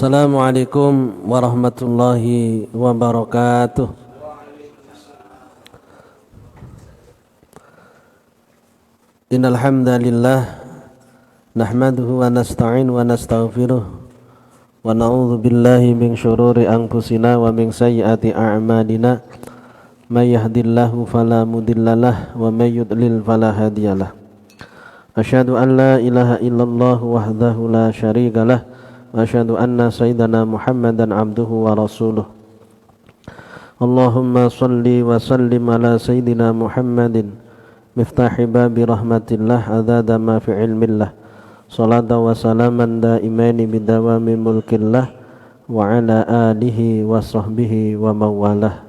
Assalamualaikum warahmatullahi wabarakatuh. Innal hamdalillah nahmaduhu wa nasta'in wa nastaghfiruh wa na'udzu billahi min syururi anfusina wa min sayyiati a'malina may yahdihillahu fala mudhillalah wa may yudlil fala hadiyalah. Asyhadu an la ilaha illallah wahdahu la syarikalah wa asyhadu anna sayyidana Muhammadan abduhu wa rasuluh. Allahumma salli wa sallim ala sayyidina Muhammadin miftahi babi rahmatillah adada ma fi ilmillah salata wa salaman daimaini bidawami mulkillah wa ala alihi wa sahbihi wa mawalah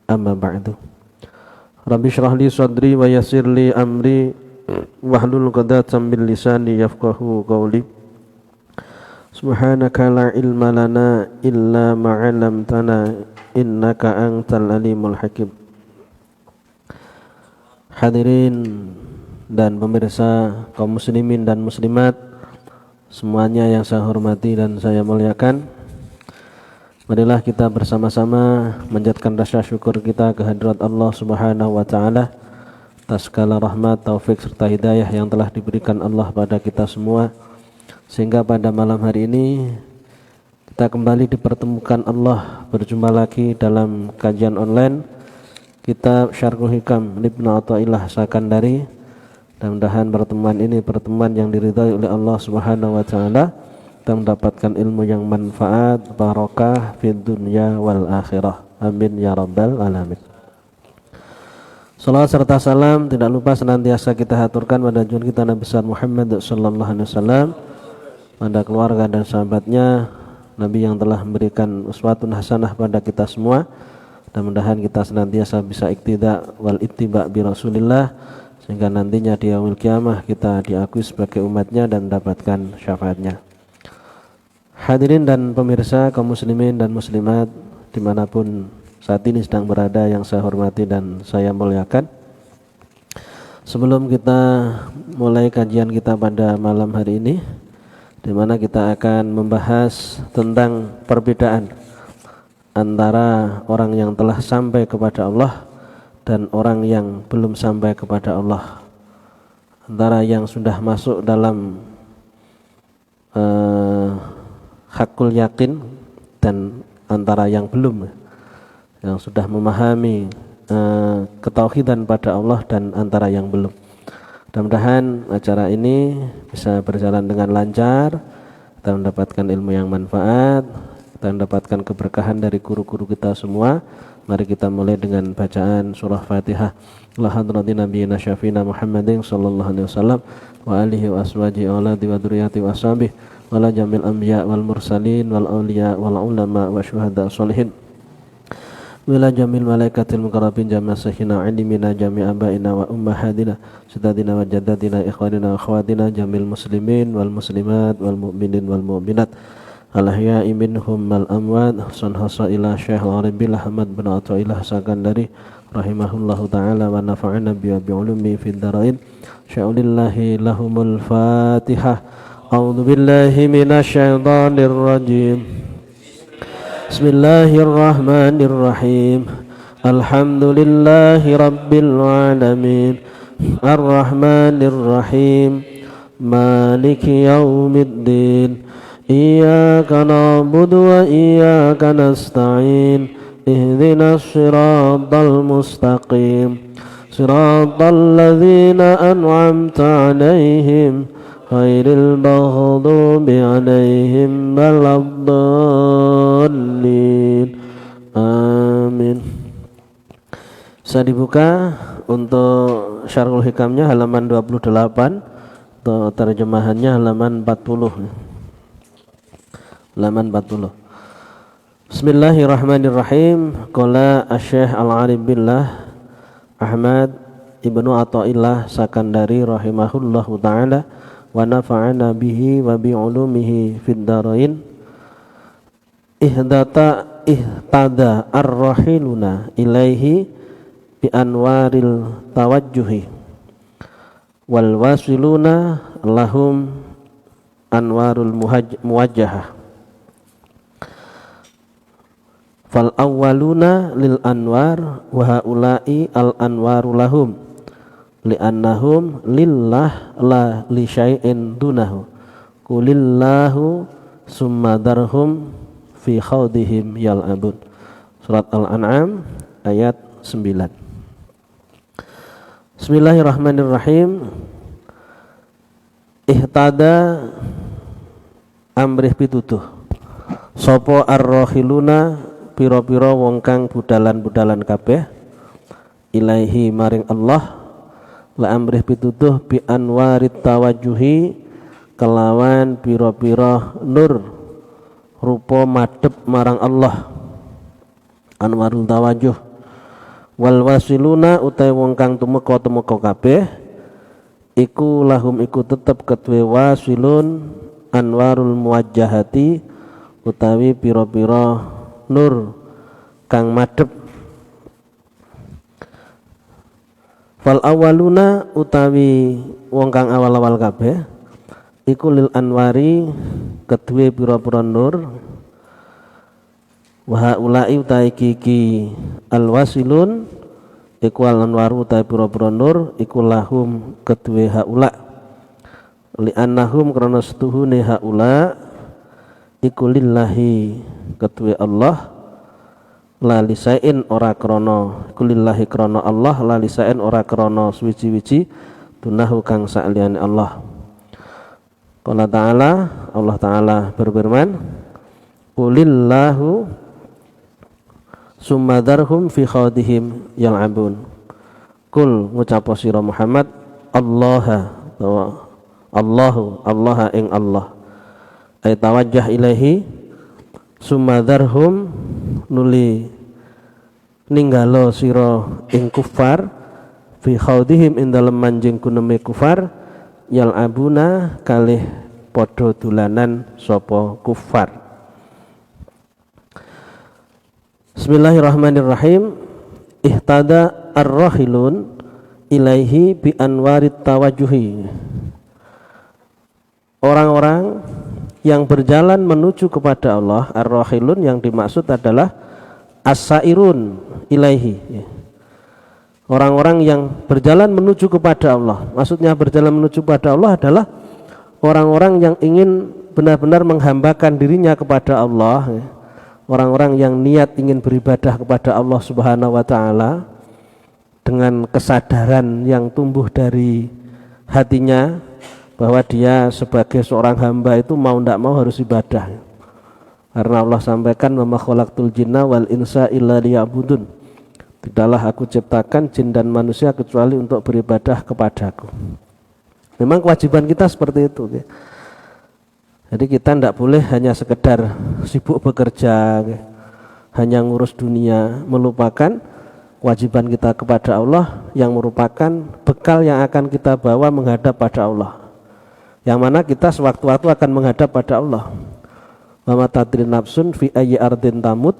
amma ba'du. Rabbi syrah li sadri wa yassir li amri wahlul 'uqdatam min lisani yafqahu qawli. Subhanaka la ilma lana illa ma 'allamtana innaka antal alimul hakim. Hadirin dan pemirsa kaum muslimin dan muslimat semuanya yang saya hormati dan saya muliakan, marilah kita bersama-sama menjadikan rasa syukur kita kehadirat Allah Subhanahu wa taala atas segala rahmat, taufik serta hidayah yang telah diberikan Allah pada kita semua, sehingga pada malam hari ini kita kembali dipertemukan Allah berjumpa lagi dalam kajian online kitab Syarhul Hikam Ibnu Athaillah Sakandari. Mudah-mudahan pertemuan ini pertemuan yang diridhai oleh Allah Subhanahu wa taala, kita mendapatkan ilmu yang manfaat, barokah fid dunya wal akhirah. Amin ya rabbal alamin. Salawat serta salam tidak lupa senantiasa kita haturkan pada junjungan kita Nabi besar Muhammad sallallahu alaihi wasallam, pada keluarga dan sahabatnya, Nabi yang telah memberikan uswatun hasanah pada kita semua. Mudah-mudahan kita senantiasa bisa iktida wal ittiba bi Rasulillah, sehingga nantinya di yaumil qiyamah kita diakui sebagai umatnya dan mendapatkan syafaatnya. Hadirin dan pemirsa kaum muslimin dan muslimat dimanapun saat ini sedang berada yang saya hormati dan saya muliakan, sebelum kita mulai kajian kita pada malam hari ini, di mana kita akan membahas tentang perbedaan antara orang yang telah sampai kepada Allah dan orang yang belum sampai kepada Allah, antara yang sudah masuk dalam hakul yakin dan antara yang belum, yang sudah memahami ketauhidan pada Allah dan antara yang belum. Mudah-mudahan acara ini bisa berjalan dengan lancar, kita mendapatkan ilmu yang manfaat, kita mendapatkan keberkahan dari guru-guru kita semua. Mari kita mulai dengan bacaan surah Fatihah. La hadratin nabiyina syafina Muhammadin sallallahu alaihi wasallam wa alihi wa aswaji auladi wa dzurriyyati wa ashabihi wa la jamil anbiya wal mursalin wal auliya wal ulama wa syuhada sholihin wila jamil malaikatil muqarrabin jami'a sahina ilimina jami'a abaina wa ummahatina sudadina wa jadadina ikhwanina wa akhwatina jamil muslimin wal muslimat wal mu'minin wal mu'minat al-ahya'i minhum wal amwat. Sunhasa ila Syekh al-Arabi Ahmad bin Athaillah Sakandari rahimahullahu ta'ala wa nafa'ana bi'ulumi fid darain. Sya'ulillahi lahumul fatihah. A'udzu billahi minasy syaithanir rajim. Bismillahirrahmanirrahim. Alhamdulillahi rabbil alamin. Ar-rahmanirrahim. Maliki yaumiddin. Iyyaka na'budu wa iyyaka nasta'in. Ihdinas siratal mustaqim. Siratal ladzina an'amta 'alaihim ghairil maghdubi 'alaihim waladdallin. Amin. Bisa dibuka untuk Syarhul Hikamnya halaman 28, untuk terjemahannya halaman 40. Halaman 40. Bismillahirrahmanirrahim. Qala Asy-Syaikh Al-Arabillah Ahmad Ibnu Athaillah Sakandari rahimahullahu ta'ala wa nafa'ana bihi wa bi'ulumihi fid darain. Ihtada ar-rahiluna ilaihi bi anwaril tawajjuhi wal wasiluna lahum anwarul muwajjahah. Fal awwaluna lil anwar wa haula'i al anwaru lahum li'annahum lillah la li syai'in dunahu qulillahu summa darhum fi khawdihim yal'abun. Surat Al-An'am ayat 9. Bismillahirrahmanirrahim. Ihtada amrih pituduh sapa ar-rahiluna pira-pira wong kang budalan-budalan kabeh ilaihi maring Allah la amrih pituduh bi anwarit tawajjuhi kelawan pira-pira nur rupa madhep marang Allah anwarul tawajjuh wal wasiluna utawi wong kang tumeka kabeh iku lahum iku tetep kedue wasilun anwarul muwajjahati utawi pira-pira nur kang madhep. Fal awaluna utawi wong kang awal-awal kabeh iku lil anwari kedue pira-pira nur wa haula'i utawi iki alwasilun iku al anwaru utawi pira-pira nur iku lahum kedue haula li annahum krana setuhune haula iku lillahi kedue Allah la lisain ora krana iku lillahi krana Allah la lisain ora krana suwiji-wiji dunahu kang saliyane Allah. Qala ta'ala Allah Ta'ala berfirman qulillahu summa darhum fi khawdihim yal'abun. Kul ngucap sira Muhammad Allah Allah ing Allah ay tawajjah ilaihi summa darhum nuli ninggalo sira ing kufar fi khawdihim ing dalem manjing kuneme kufar yal'abuna kalih padha dolanan sapa kufar. Bismillahirrahmanirrahim. Ihtada ar-rahilun ilaihi bi anwarit tawajjuhi. Orang-orang yang berjalan menuju kepada Allah, ar-rahilun yang dimaksud adalah as-sairun ilaihi. Orang-orang yang berjalan menuju kepada Allah. Maksudnya berjalan menuju kepada Allah adalah orang-orang yang ingin benar-benar menghambakan dirinya kepada Allah. Orang-orang yang niat ingin beribadah kepada Allah Subhanahu wa taala dengan kesadaran yang tumbuh dari hatinya bahwa dia sebagai seorang hamba itu mau tidak mau harus ibadah. Karena Allah sampaikan wa ma khalaqtul jinna wal insa illa liya'budun. Tidaklah aku ciptakan jin dan manusia kecuali untuk beribadah kepadaku. Memang kewajiban kita seperti itu. Jadi kita tidak boleh hanya sekedar sibuk bekerja, hanya ngurus dunia, melupakan kewajiban kita kepada Allah yang merupakan bekal yang akan kita bawa menghadap pada Allah. Yang mana kita sewaktu-waktu akan menghadap pada Allah. Wa ma tadri nafsun fi ayyi ardin tamut.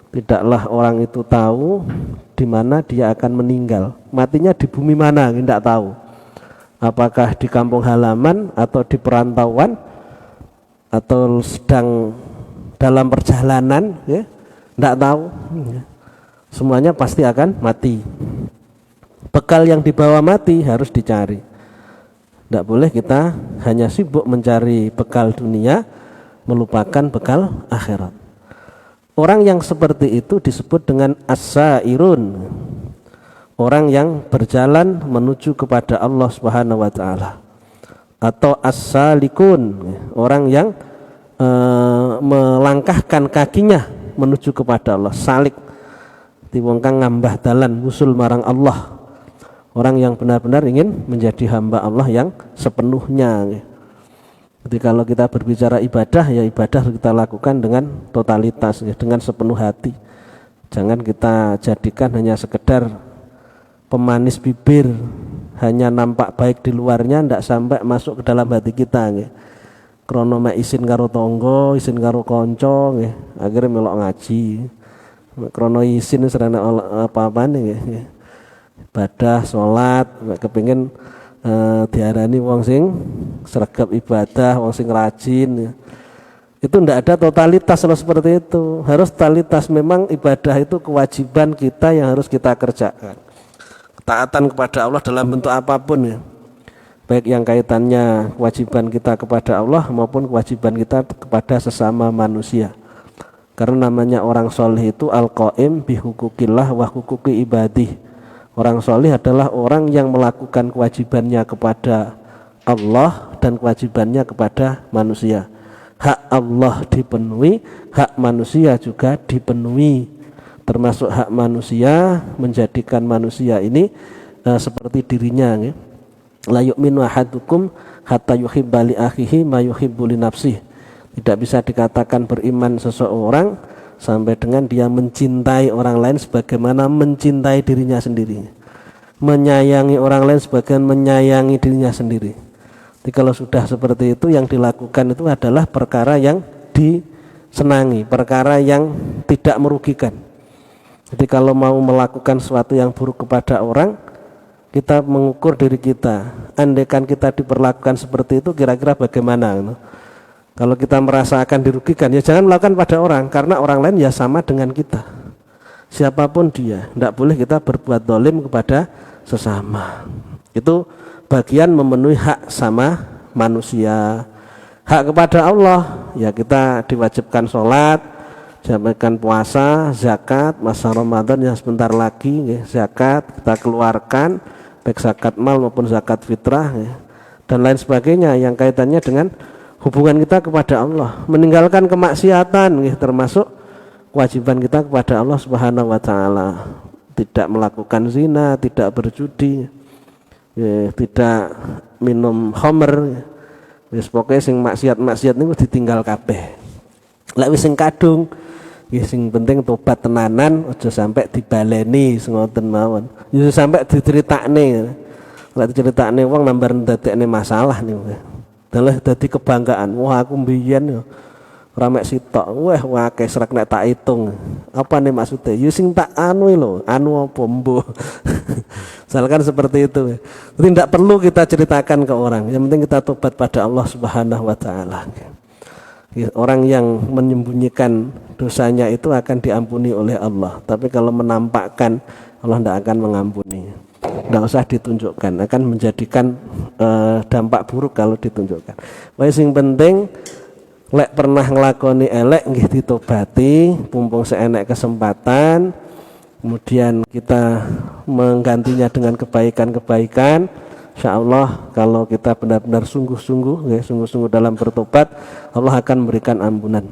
Tidaklah orang itu tahu di mana dia akan meninggal. Matinya di bumi mana, tidak tahu. Apakah di kampung halaman atau di perantauan atau sedang dalam perjalanan, ya, tidak tahu. Semuanya pasti akan mati. Bekal yang dibawa mati harus dicari. Tidak boleh kita hanya sibuk mencari bekal dunia, melupakan bekal akhirat. Orang yang seperti itu disebut dengan as-sairun. Orang yang berjalan menuju kepada Allah Subhanahu wa taala. Atau as-salikun, orang yang melangkahkan kakinya menuju kepada Allah. Salik di wong kang ngambah dalan wusul marang Allah. Orang yang benar-benar ingin menjadi hamba Allah yang sepenuhnya. Jadi kalau kita berbicara ibadah, ya ibadah kita lakukan dengan totalitas, ya, dengan sepenuh hati. Jangan kita jadikan hanya sekedar pemanis bibir, hanya nampak baik di luarnya, tidak sampai masuk ke dalam hati kita. Krono mek isin karo tonggo, isin karo konco, akhirnya melok ngaji. Krono isin serana apa-apa nih, ibadah, sholat, kepingin diarani wong sing sregep ibadah, wong sing rajin. Itu tidak ada totalitas kalau seperti itu. Harus totalitas, memang ibadah itu kewajiban kita yang harus kita kerjakan. Ketaatan kepada Allah dalam bentuk apapun ya. Baik yang kaitannya kewajiban kita kepada Allah maupun kewajiban kita kepada sesama manusia. Karena namanya orang soleh itu al-qaim bihukukillah wa hukuki ibadih. Orang soleh adalah orang yang melakukan kewajibannya kepada Allah dan kewajibannya kepada manusia. Hak Allah dipenuhi, hak manusia juga dipenuhi. Termasuk hak manusia menjadikan manusia ini seperti dirinya ya. La yu'minu ahadukum hatta yuhibba li akhihi ma yuhibbu li nafsihi. Tidak bisa dikatakan beriman seseorang sampai dengan dia mencintai orang lain sebagaimana mencintai dirinya sendiri. Menyayangi orang lain sebagaimana menyayangi dirinya sendiri. Jadi kalau sudah seperti itu, yang dilakukan itu adalah perkara yang disenangi, perkara yang tidak merugikan. Jadi kalau mau melakukan sesuatu yang buruk kepada orang, kita mengukur diri kita. Andaikan kita diperlakukan seperti itu, kira-kira bagaimana? Kalau kita merasa akan dirugikan, ya jangan melakukan pada orang, karena orang lain ya sama dengan kita. Siapapun dia, tidak boleh kita berbuat zalim kepada sesama. Itu bagian memenuhi hak sama manusia. Hak kepada Allah, ya kita diwajibkan sholat, jalankan puasa, zakat, masa Ramadan yang sebentar lagi ya, zakat kita keluarkan, baik zakat mal maupun zakat fitrah ya, dan lain sebagainya yang kaitannya dengan hubungan kita kepada Allah. Meninggalkan kemaksiatan ya, termasuk kewajiban kita kepada Allah Subhanahu wa taala. Tidak melakukan zina, tidak berjudi, ya, tidak minum khamr, wis pokoke sing maksiat-maksiat niku ditinggal kabeh. Lek wis sing kadung, ya sing penting tobat tenanan, aja sampai dibaleni ngoten mawon. Ya sampai diceritakne. Lek diceritakne wong nambah ndadekne masalah niku. Dalah dadi kebanggaan. Wah aku mbiyen yo ora mek sitok. Wah akeh srek nek tak hitung. Apa nih maksudnya? Ya sing tak anu lho, anu apa mbuh. Misalkan seperti itu. Jadi tidak perlu kita ceritakan ke orang. Yang penting kita tobat pada Allah Subhanahu wa taala. Orang yang menyembunyikan dosanya itu akan diampuni oleh Allah. Tapi kalau menampakkan, Allah tidak akan mengampuni. Tidak usah ditunjukkan, akan menjadikan dampak buruk kalau ditunjukkan. Wis sing penting lek pernah nglakoni elek nggih ditobati, mumpung seenek kesempatan. Kemudian kita menggantinya dengan kebaikan-kebaikan. Insyaallah kalau kita benar-benar sungguh-sungguh dalam bertobat, Allah akan memberikan ampunan.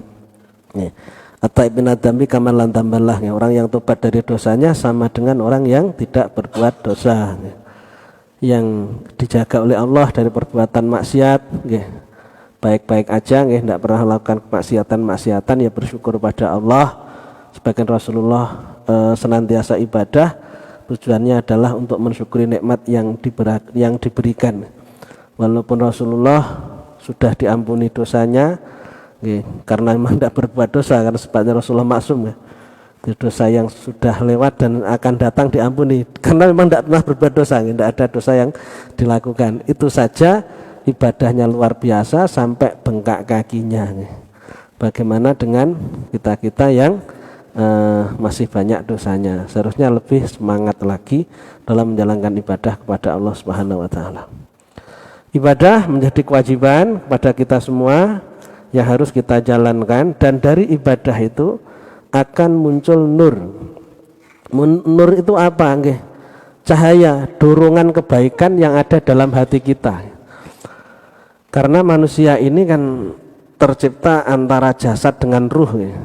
At-taibin ad-dambi kaman lan tamballah. Orang yang tobat dari dosanya sama dengan orang yang tidak berbuat dosa. Yang dijaga oleh Allah dari perbuatan maksiat, baik-baik aja, tidak pernah melakukan maksiatan, ya bersyukur pada Allah. Sebagian Rasulullah senantiasa ibadah, tujuannya adalah untuk mensyukuri nikmat yang diberikan. Walaupun Rasulullah sudah diampuni dosanya, karena memang tidak berbuat dosa, karena sebabnya Rasulullah maksum ya. Dosa yang sudah lewat dan akan datang diampuni, karena memang tidak pernah berbuat dosa, tidak ada dosa yang dilakukan. Itu saja ibadahnya luar biasa sampai bengkak kakinya. Bagaimana dengan kita yang masih banyak dosanya? Seharusnya lebih semangat lagi dalam menjalankan ibadah kepada Allah Subhanahu wa taala. Ibadah menjadi kewajiban kepada kita semua yang harus kita jalankan, dan dari ibadah itu akan muncul nur. Nur itu apa? Cahaya, dorongan kebaikan yang ada dalam hati kita. Karena manusia ini kan tercipta antara jasad dengan ruh ya.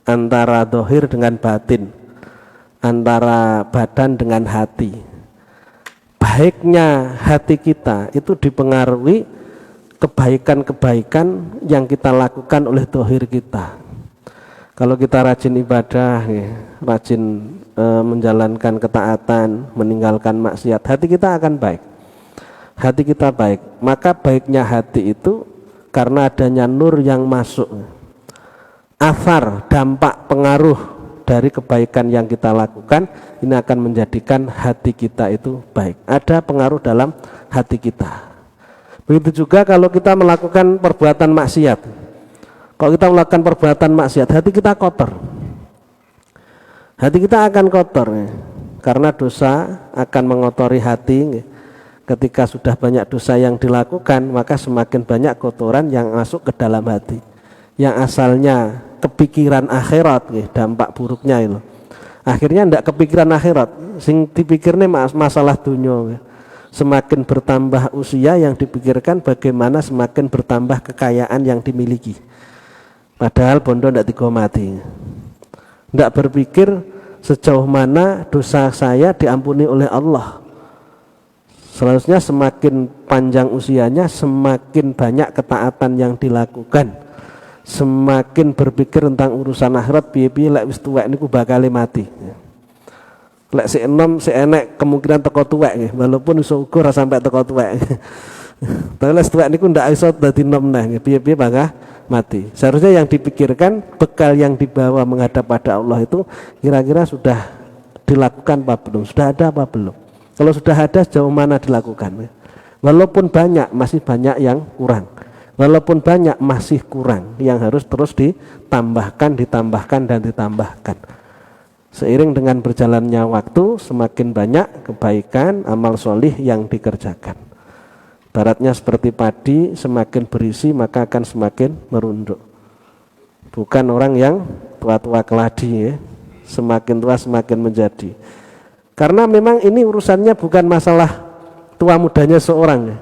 Antara dohir dengan batin, antara badan dengan hati. Baiknya hati kita itu dipengaruhi kebaikan-kebaikan yang kita lakukan oleh dohir kita. Kalau kita rajin ibadah, rajin menjalankan ketaatan, meninggalkan maksiat, hati kita akan baik. Hati kita baik, maka baiknya hati itu karena adanya nur yang masuk. Asar, dampak, pengaruh dari kebaikan yang kita lakukan ini akan menjadikan hati kita itu baik. Ada pengaruh dalam hati kita. Begitu juga kalau kita melakukan perbuatan maksiat. Kalau kita melakukan perbuatan maksiat, hati kita kotor. Hati kita akan kotor ya. Karena dosa akan mengotori hati. Ketika sudah banyak dosa yang dilakukan, maka semakin banyak kotoran yang masuk ke dalam hati. Yang asalnya kepikiran akhirat, dampak buruknya itu. Akhirnya tidak kepikiran akhirat, sing dipikirnya masalah dunia. Semakin bertambah usia, yang dipikirkan bagaimana semakin bertambah kekayaan yang dimiliki. Padahal bondo tidak digomati. Tidak berpikir sejauh mana dosa saya diampuni oleh Allah. Selanjutnya semakin panjang usianya, semakin banyak ketaatan yang dilakukan, semakin berpikir tentang urusan akhirat. Piye-piye lek wis tuwek niku bakal mati. Lek si enom si enek kemungkinan teko tuwek nggih, walaupun iso uga ora sampai teko tuwek. Tapi lek tuwek niku ndak iso dadi enom neh, piye-piye bakal mati. Seharusnya yang dipikirkan bekal yang dibawa menghadap pada Allah itu kira-kira sudah dilakukan apa belum, sudah ada apa belum. Kalau sudah ada, sejauh mana dilakukan. Walaupun banyak, masih banyak yang kurang. Walaupun banyak, masih kurang, yang harus terus ditambahkan, dan ditambahkan. Seiring dengan berjalannya waktu, semakin banyak kebaikan, amal solih yang dikerjakan. Baratnya seperti padi, semakin berisi maka akan semakin merunduk. Bukan orang yang tua-tua keladi ya. Semakin tua semakin menjadi. Karena memang ini urusannya bukan masalah tua mudanya seorang ya.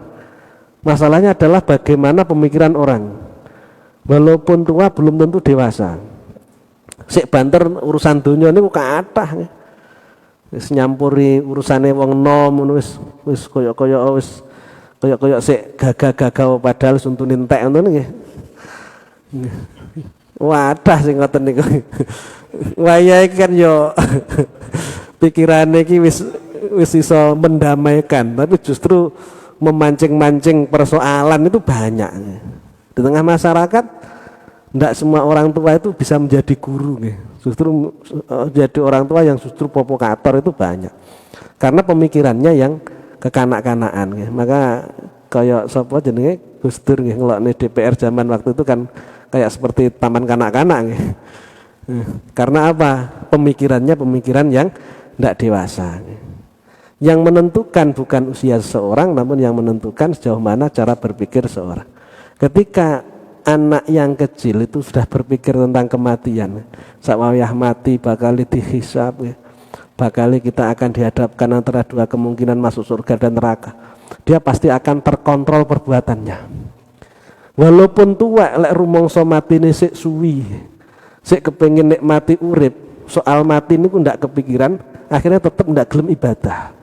Masalahnya adalah bagaimana pemikiran orang. Walaupun tua belum tentu dewasa. Sik banter urusan dunia ini kathah ya. Wis nyampuri urusane wong nom wis koyo sik gagah-gagah padahal suntune entek ngono nggih. Wadah sing ngoten niku. Wayahe kan yo pikirane iki wis iso mendamaikan, tapi justru memancing-mancing persoalan itu banyak. Di tengah masyarakat tidak semua orang tua itu bisa menjadi guru nih. Justru jadi orang tua yang justru provokator itu banyak. Karena pemikirannya yang kekanak-kanakan nih. Maka kayak sapa jenenge Gus Dur nggih ngelokne DPR zaman waktu itu kan kayak seperti taman kanak-kanak nih. Karena apa? Pemikiran yang tidak dewasa. Yang menentukan bukan usia seseorang, namun yang menentukan sejauh mana cara berpikir seorang. Ketika anak yang kecil itu sudah berpikir tentang kematian, sakwayah mati bakal dihisab, bakal kita akan dihadapkan antara dua kemungkinan masuk surga dan neraka. Dia pasti akan terkontrol perbuatannya. Walaupun tua, lek rumangsa matine sik suwi, sik kepengin nikmati urip, soal mati niku ndak kepikiran, akhirnya tetap ndak gelem ibadah.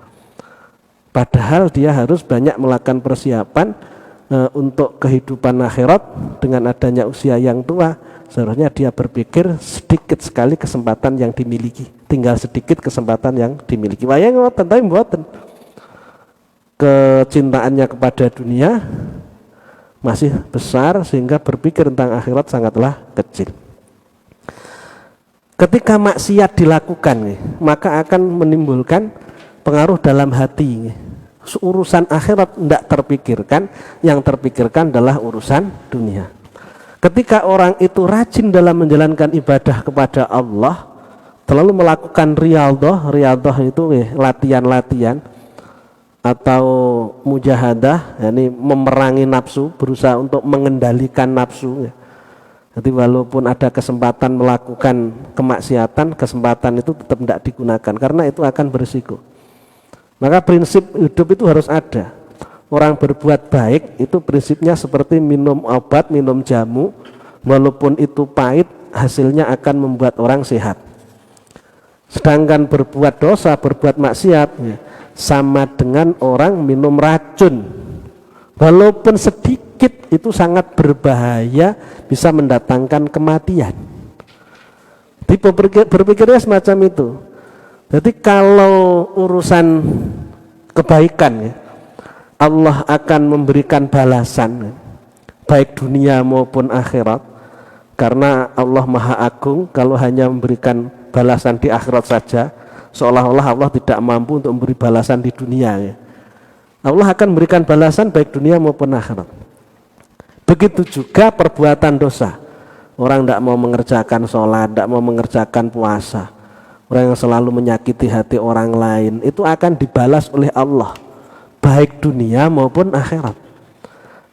Padahal dia harus banyak melakukan persiapan untuk kehidupan akhirat. Dengan adanya usia yang tua, seharusnya dia berpikir sedikit sekali kesempatan yang dimiliki, tinggal sedikit kesempatan yang dimiliki. Wayang ngoten tapi mboten. Kecintaannya kepada dunia masih besar sehingga berpikir tentang akhirat sangatlah kecil. Ketika maksiat dilakukan maka akan menimbulkan pengaruh dalam hati. Urusan akhirat tidak terpikirkan, yang terpikirkan adalah urusan dunia. Ketika orang itu rajin dalam menjalankan ibadah kepada Allah, terlalu melakukan riyadhah itu latihan-latihan atau mujahadah, yakni memerangi nafsu, berusaha untuk mengendalikan nafsu. Jadi walaupun ada kesempatan melakukan kemaksiatan, kesempatan itu tetap tidak digunakan karena itu akan berisiko. Maka prinsip hidup itu harus ada. Orang berbuat baik itu prinsipnya seperti minum obat, minum jamu, walaupun itu pahit, hasilnya akan membuat orang sehat. Sedangkan berbuat dosa, berbuat maksiat sama dengan orang minum racun. Walaupun sedikit itu sangat berbahaya, bisa mendatangkan kematian. Berpikirnya semacam itu. Jadi kalau urusan kebaikan Allah akan memberikan balasan baik dunia maupun akhirat, karena Allah Maha Agung. Kalau hanya memberikan balasan di akhirat saja, seolah-olah Allah tidak mampu untuk memberi balasan di dunia. Allah akan memberikan balasan baik dunia maupun akhirat. Begitu juga perbuatan dosa. orang tidak mau mengerjakan sholat, tidak mau mengerjakan puasa, orang yang selalu menyakiti hati orang lain, itu akan dibalas oleh Allah, baik dunia maupun akhirat.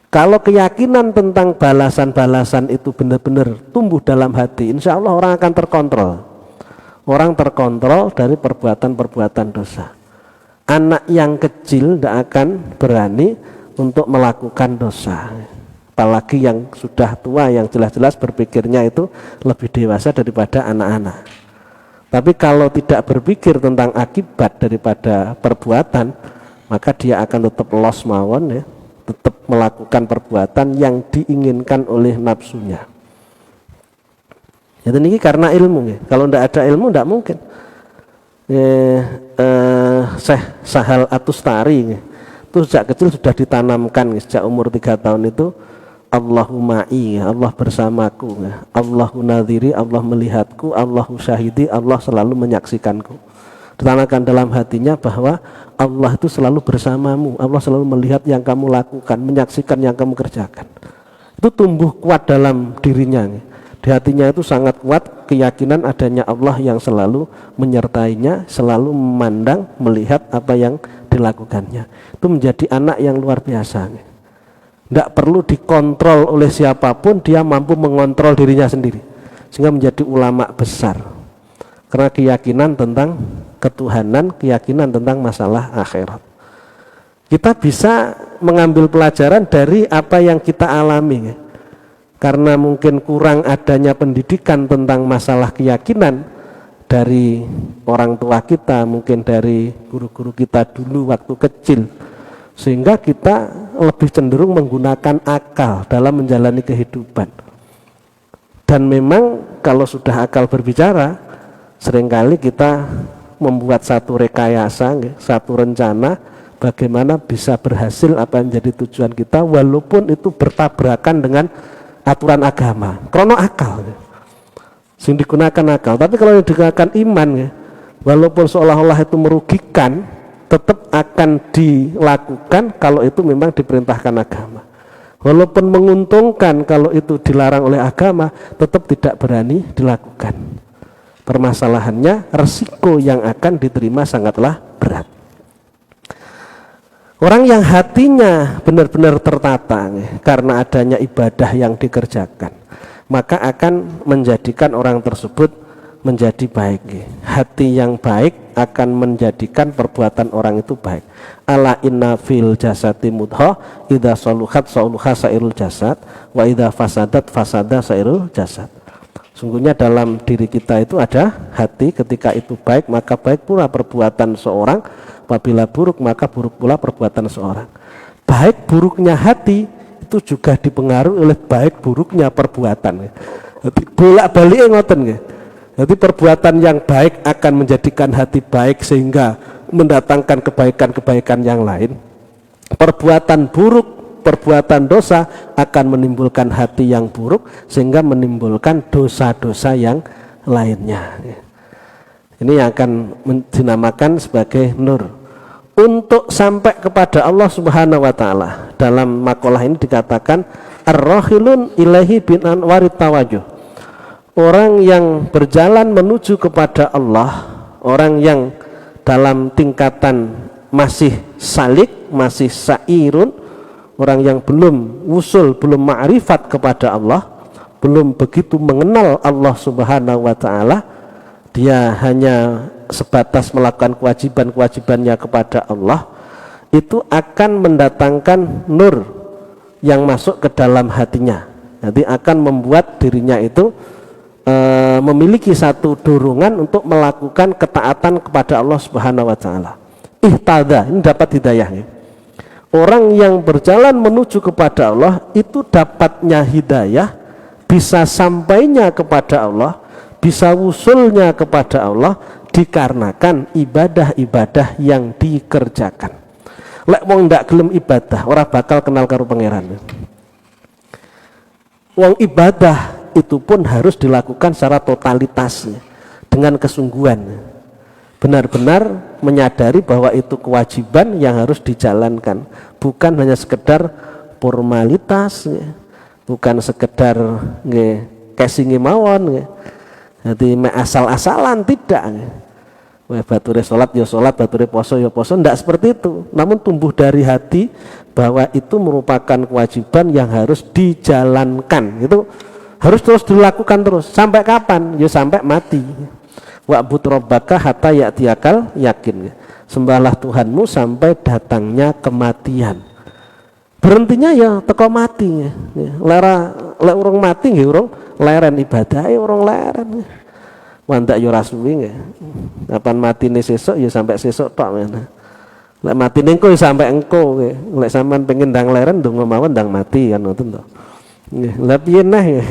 Kalau keyakinan tentang balasan-balasan itu benar-benar tumbuh dalam hati, insya Allah orang akan terkontrol. Orang terkontrol dari perbuatan-perbuatan dosa. Anak yang kecil tidak akan berani untuk melakukan dosa, apalagi yang sudah tua, yang jelas-jelas berpikirnya itu lebih dewasa daripada anak-anak. Tapi kalau tidak berpikir tentang akibat daripada perbuatan, maka dia akan tetap los mawon, ya, tetap melakukan perbuatan yang diinginkan oleh nafsunya. Jadi ini karena ilmu, ya. Kalau tidak ada ilmu tidak mungkin. Syekh Sahal Atustari itu sejak kecil sudah ditanamkan, sejak umur 3 tahun itu, Allahuma'i, Allah bersamaku, Allahu nadhiri, Allah melihatku, Allahu syahidi, Allah selalu menyaksikanku. Ditanamkan dalam hatinya bahwa Allah itu selalu bersamamu, Allah selalu melihat yang kamu lakukan, menyaksikan yang kamu kerjakan. Itu tumbuh kuat dalam dirinya. Di hatinya itu sangat kuat keyakinan adanya Allah yang selalu menyertainya, selalu memandang, melihat apa yang dilakukannya. Itu menjadi anak yang luar biasa. Tidak perlu dikontrol oleh siapapun, dia mampu mengontrol dirinya sendiri, sehingga menjadi ulama besar. Karena keyakinan tentang ketuhanan, keyakinan tentang masalah akhirat. Kita bisa mengambil pelajaran dari apa yang kita alami. Karena mungkin kurang adanya pendidikan tentang masalah keyakinan dari orang tua kita, mungkin dari guru-guru kita dulu waktu kecil, sehingga kita lebih cenderung menggunakan akal dalam menjalani kehidupan. Dan memang kalau sudah akal berbicara, seringkali kita membuat satu rekayasa, satu rencana bagaimana bisa berhasil apa yang menjadi tujuan kita, walaupun itu bertabrakan dengan aturan agama, krono akal, sing digunakan akal. Tapi kalau yang digunakan iman, walaupun seolah-olah itu merugikan, tetap akan dilakukan kalau itu memang diperintahkan agama. Walaupun menguntungkan kalau itu dilarang oleh agama, tetap tidak berani dilakukan. Permasalahannya resiko yang akan diterima sangatlah berat. Orang yang hatinya benar-benar tertata karena adanya ibadah yang dikerjakan, maka akan menjadikan orang tersebut menjadi baik. Hati yang baik akan menjadikan perbuatan orang itu baik. Ala inna fil jasati mudghah, idza saluhat saluha sairul jasad, wa idza fasadat fasada sairul jasad. Sungguhnya dalam diri kita itu ada hati, ketika itu baik maka baik pula perbuatan seorang, apabila buruk maka buruk pula perbuatan seorang. Baik buruknya hati itu juga dipengaruhi oleh baik buruknya perbuatan. Jadi bolak-balik ngoten nggih. Jadi perbuatan yang baik akan menjadikan hati baik sehingga mendatangkan kebaikan-kebaikan yang lain. Perbuatan buruk, perbuatan dosa akan menimbulkan hati yang buruk sehingga menimbulkan dosa-dosa yang lainnya. Ini akan dinamakan sebagai nur. Untuk sampai kepada Allah Subhanahu wa taala, dalam makalah ini dikatakan ar-rahilun ilaihi bin anwarit tawajuh. Orang yang berjalan menuju kepada Allah, orang yang dalam tingkatan masih salik, masih sairun, orang yang belum wusul, belum ma'rifat kepada Allah, belum begitu mengenal Allah Subhanahu wa taala, dia hanya sebatas melakukan kewajiban-kewajibannya kepada Allah, itu akan mendatangkan nur yang masuk ke dalam hatinya. Jadi akan membuat dirinya itu memiliki satu dorongan untuk melakukan ketaatan kepada Allah Subhanahu wa taala. Ihtada, ini dapat hidayah. Orang yang berjalan menuju kepada Allah itu dapatnya hidayah, bisa sampainya kepada Allah, bisa wusulnya kepada Allah dikarenakan ibadah-ibadah yang dikerjakan. Lek wong ndak gelem ibadah, ora bakal kenal karo pangeran. Wong ibadah itu pun harus dilakukan secara totalitas, dengan kesungguhan, benar-benar menyadari bahwa itu kewajiban yang harus dijalankan, bukan hanya sekedar formalitas, bukan sekedar casinge mawon nggih. Dadi asal-asalan tidak nggih. Wah, bature sholat ya sholat, bature poso ya poso, tidak seperti itu. Namun tumbuh dari hati bahwa itu merupakan kewajiban yang harus dijalankan. Itu harus terus dilakukan terus. Sampai kapan? Ya sampai mati. Wa'bud rabbaka hatta ya'tiyakal yakin. Sembahlah Tuhanmu sampai datangnya kematian. Berhentinya ya teko mati. Lek urung mati nggih urung leren ibadah, urung leren. Wandak yo rasuwi nggih. Kapan matine sesuk ya sampai sesuk tok men. Lek matine engko ya sampai engko nggih. Lek sampean pengen ndang leren ndonga mawon ndang mati kan ngoten to. Nggih, lha piye nah ya.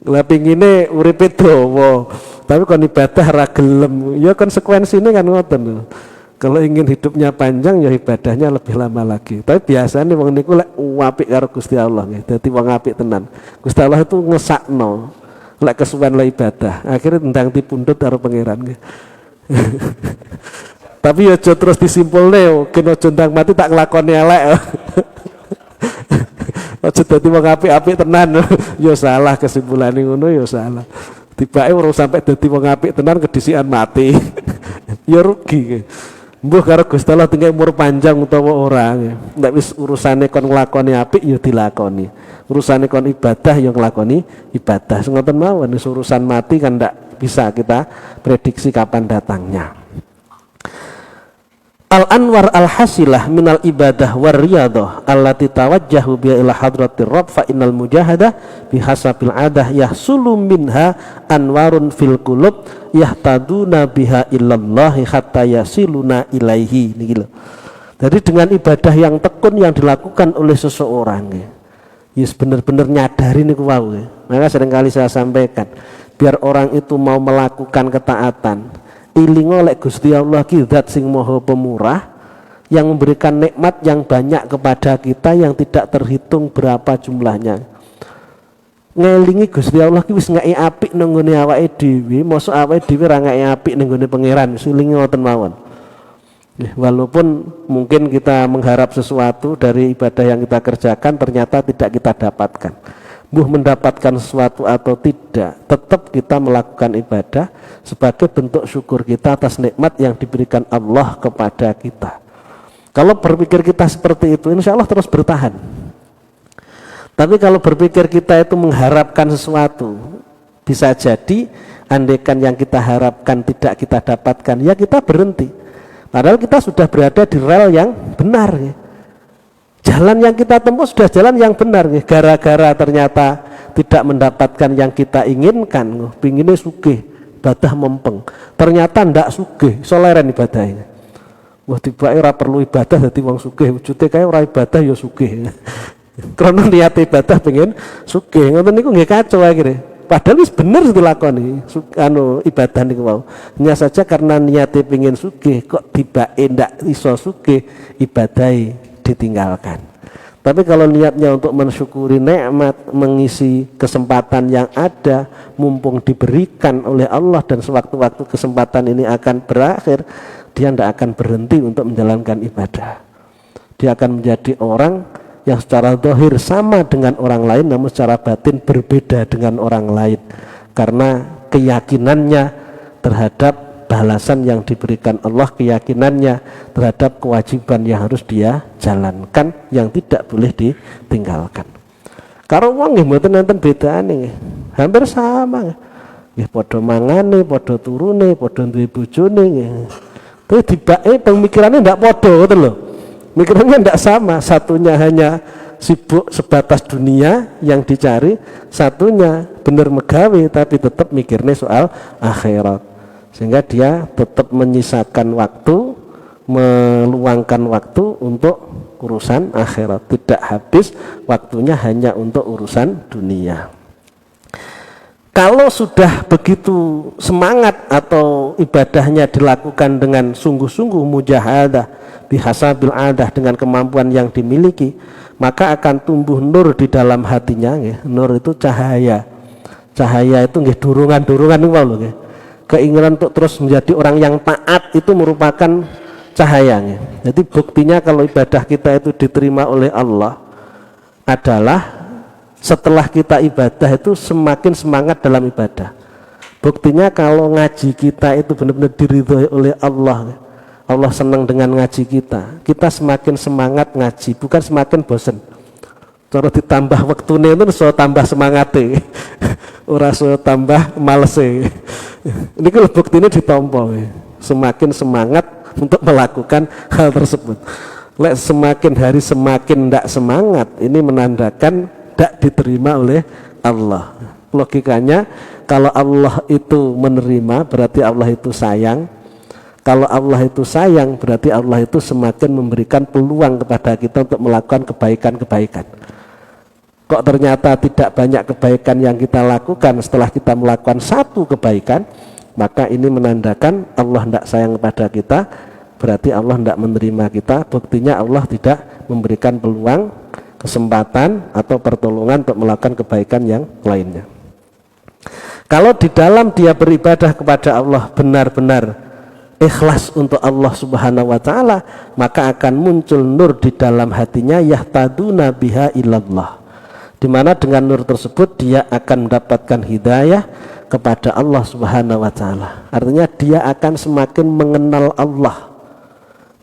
Lha pingine uripe dawa. Tapi kon ibadah ra gelem. Ya konsekuensine kan ngoten lho. Kalau ingin hidupnya panjang ya ibadahnya lebih lama lagi. Tapi biasanya wong niku lek apik karo Gusti Allah nggih. Dadi wong apik tenan. Gusti Allah itu ngesakno lek kesuwen le ibadah, akhirnya tendang dipundhut karo pangeran nggih. Tapi ya aja terus disimpulne, kena aja ndang mati tak nglakoni elek. Aja dadi wong apik-apik tenan. Ya salah kesimpulane ngono ya salah. Tibake ora sampai dadi wong apik tenan kedisikan mati. Ya rugi. Mbuh karo Gusti Allah tinggal umur panjang utawa ora. Nek wis urusane kon nglakoni apik ya dilakoni. Urusane kon ibadah ya nglakoni ibadah. Ngoten mawon urusan mati kan ndak bisa kita prediksi kapan datangnya. Al-anwar al-hasilah minal ibadah war riyadah allati tawajjahu biha ila hadratir rabb fa innal mujahadah bihasabil adah yahsulu minha anwarun fil qulub yahtaduna biha illallahi hatta yasiluna ilaihi niki lho. Jadi dengan ibadah yang tekun yang dilakukan oleh seseorang yes benar-benar nyadari niku wau. Maka seringkali saya sampaikan biar orang itu mau melakukan ketaatan ilingo lek Gusti Allah ki zat sing maha pemurah yang memberikan nikmat yang banyak kepada kita yang tidak terhitung berapa jumlahnya. Ngelingi Gusti Allah ki wis ngeki apik nang nggone awake dhewe, mosok awake dhewe ra ngeki apik nang nggone pangeran, sulingi ngoten mawon. Walaupun mungkin kita mengharap sesuatu dari ibadah yang kita kerjakan ternyata tidak kita dapatkan. Mendapatkan sesuatu atau tidak, tetap kita melakukan ibadah sebagai bentuk syukur kita atas nikmat yang diberikan Allah kepada kita. Kalau berpikir kita seperti itu, insya Allah terus bertahan. Tapi kalau berpikir kita itu mengharapkan sesuatu, bisa jadi andaikan yang kita harapkan tidak kita dapatkan, ya kita berhenti. Padahal kita sudah berada di rel yang benar ya. Jalan yang kita tempuh sudah jalan yang benar ya. Gara-gara ternyata tidak mendapatkan yang kita inginkan, pinginnya sugih, ibadah mempeng. Ternyata ndak sugih, soleren ibadahnya. Wah tiba ora perlu ibadah dadi wong sugih, wujude kae ora ibadah ya sugih. Karena niat ibadah pengen sugih, ngoten niku nggih kacau akhirnya. Padahal wis bener dilakoni ibadah niku wau. Hanya saja karena niate pengen sugih kok tibake ndak iso sugih, ibadahe ditinggalkan. Tapi kalau niatnya untuk mensyukuri nikmat, mengisi kesempatan yang ada, mumpung diberikan oleh Allah dan sewaktu-waktu kesempatan ini akan berakhir, dia tidak akan berhenti untuk menjalankan ibadah. Dia akan menjadi orang yang secara zahir sama dengan orang lain, namun secara batin berbeda dengan orang lain, karena keyakinannya terhadap balasan yang diberikan Allah, keyakinannya terhadap kewajiban yang harus dia jalankan yang tidak boleh ditinggalkan. Karo wong nggih mboten nenten bedane, hampir sama. Nggih padha mangane, padha turune, padha duwe bojone nggih. Tapi tibake pemikirannya ndak padha ngoten lho. Mikirannya ndak sama, satunya hanya sibuk sebatas dunia yang dicari, satunya bener megawe tapi tetap mikirnya soal akhirat. Sehingga dia tetap menyisakan waktu, meluangkan waktu untuk urusan akhirat, tidak habis waktunya hanya untuk urusan dunia. Kalau sudah begitu semangat atau ibadahnya dilakukan dengan sungguh-sungguh mujahadah bihasabil adah dengan kemampuan yang dimiliki, maka akan tumbuh nur di dalam hatinya. Nur itu cahaya. Cahaya itu nggih durungan-durungan niku lho nggih. Keinginan untuk terus menjadi orang yang taat itu merupakan cahayanya. Jadi buktinya kalau ibadah kita itu diterima oleh Allah adalah Setelah kita ibadah itu semakin semangat dalam ibadah. Buktinya kalau ngaji kita itu benar-benar diridhoi oleh Allah, Allah senang dengan ngaji kita, kita semakin semangat ngaji, bukan semakin bosan. Cara ditambah waktunya itu so tambah semangatnya, ora so tambah malesnya. Ini kalau buktinya ditompo, semakin semangat untuk melakukan hal tersebut. Lek semakin hari semakin tidak semangat, ini menandakan tidak diterima oleh Allah. Logikanya kalau Allah itu menerima berarti Allah itu sayang. Kalau Allah itu sayang berarti Allah itu semakin memberikan peluang kepada kita untuk melakukan kebaikan-kebaikan. Kok ternyata tidak banyak kebaikan yang kita lakukan setelah kita melakukan satu kebaikan, maka ini menandakan Allah tidak sayang kepada kita, berarti Allah tidak menerima kita. Buktinya Allah tidak memberikan peluang, kesempatan atau pertolongan untuk melakukan kebaikan yang lainnya. Kalau di dalam dia beribadah kepada Allah benar-benar ikhlas untuk Allah Subhanahu wa ta'ala, maka akan muncul nur di dalam hatinya, yahtaduna biha ilallah, di mana dengan nur tersebut dia akan mendapatkan hidayah kepada Allah Subhanahu wa ta'ala. Artinya dia akan semakin mengenal Allah,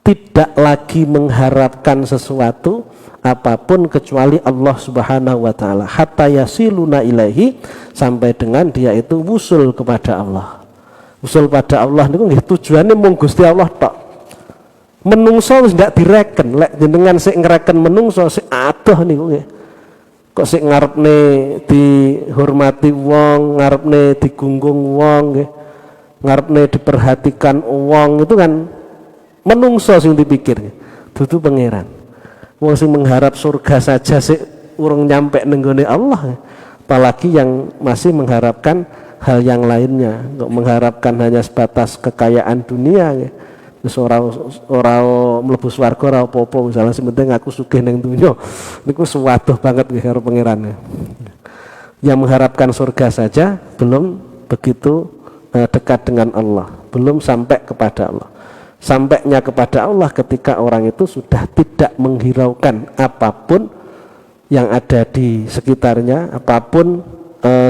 tidak lagi mengharapkan sesuatu apapun kecuali Allah Subhanahu wa ta'ala, hatta yasiluna ilaihi, sampai dengan dia itu wusul kepada Allah. Usul pada Allah niku nggih tujuane mung Gusti Allah tok. Menungso wis ndak direken, lek jenengan sik ngreken menungso sik adoh niku nggih. Kok sik ngarepne dihormati wong, ngarepne digunggung wong nggih. Ngarepne diperhatikan wong, itu kan menungso sing dipikir. Dudu pangeran. Wong sing mengharap surga saja sik urung nyampe ning nggone Allah, apalagi yang masih mengharapkan hal yang lainnya, untuk mengharapkan hanya sebatas kekayaan dunia ya. Terus ora mlebu swarga ora apa-apa, misalnya sementing aku sugih ning dunya niku suwaduh banget nggih karo pangeran. Yang mengharapkan surga saja belum begitu dekat dengan Allah, belum sampai kepada Allah. Sampainya kepada Allah ketika orang itu sudah tidak menghiraukan apapun yang ada di sekitarnya, apapun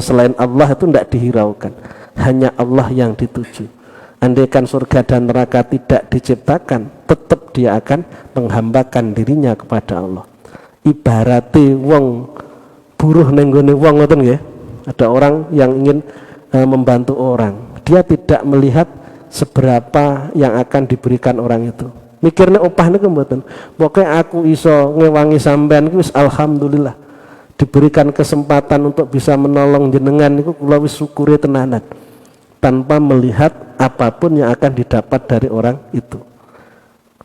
selain Allah itu tidak dihiraukan, hanya Allah yang dituju. Andaikan surga dan neraka tidak diciptakan, tetap dia akan menghambakan dirinya kepada Allah. Ibarati wong buruh nenggone wong ngoten nggih. Ada orang yang ingin membantu orang, dia tidak melihat seberapa yang akan diberikan orang itu. Mikirnya opah niku mboten. Pokoke aku iso ngewangi sampean wis alhamdulillah. Diberikan kesempatan untuk bisa menolong jenengan niku kula wis syukuri tenanan, tanpa melihat apapun yang akan didapat dari orang itu.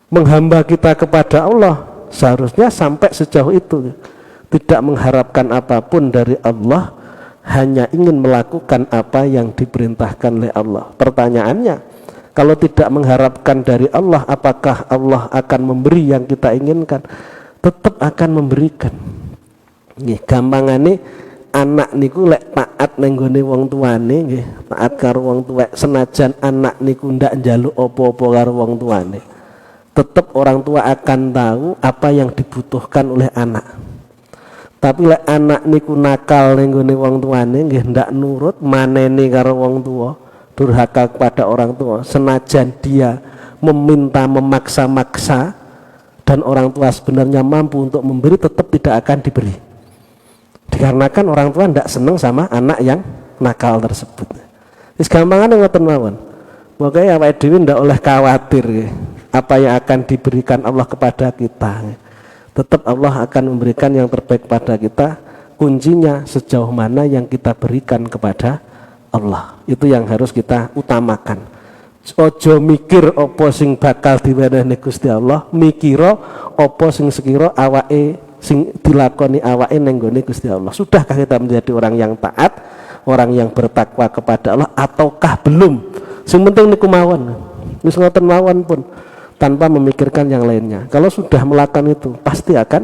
Menghamba kita kepada Allah seharusnya sampai sejauh itu, tidak mengharapkan apapun dari Allah, hanya ingin melakukan apa yang diperintahkan oleh Allah. Pertanyaannya, kalau tidak mengharapkan dari Allah, apakah Allah akan memberi yang kita inginkan? Tetap akan memberikan. Nggih, gampangane anak niku lek taat ning gone wong tuane nggih, taat karo wong tuwek, senajan anak niku ndak njaluk apa-apa karo wong tuane, tetap orang tua akan tahu apa yang dibutuhkan oleh anak. Tapi lek anak niku nakal ning gone wong tuane nggih, ndak nurut, maneni karo wong tua, durhaka kepada orang tua, senajan dia meminta memaksa-maksa dan orang tua sebenarnya mampu untuk memberi, tetap tidak akan diberi. Dikarenakan orang tua tidak senang sama anak yang nakal tersebut. Wis gampangan ngoten mawon. Makanya awake dhewe ndak oleh khawatir apa yang akan diberikan Allah kepada kita. Tetap Allah akan memberikan yang terbaik pada kita. Kuncinya sejauh mana yang kita berikan kepada Allah. Itu yang harus kita utamakan. Ojo mikir apa sing bakal diwenehi Gusti Allah, mikira apa sing sekira awake sing dilakoni awake ning nggone Gusti Allah. Sudahkah kita menjadi orang yang taat, orang yang bertakwa kepada Allah, ataukah belum? Sing penting niku mawon. Wis ngoten mawon pun, tanpa memikirkan yang lainnya. Kalau sudah melakukan itu, pasti akan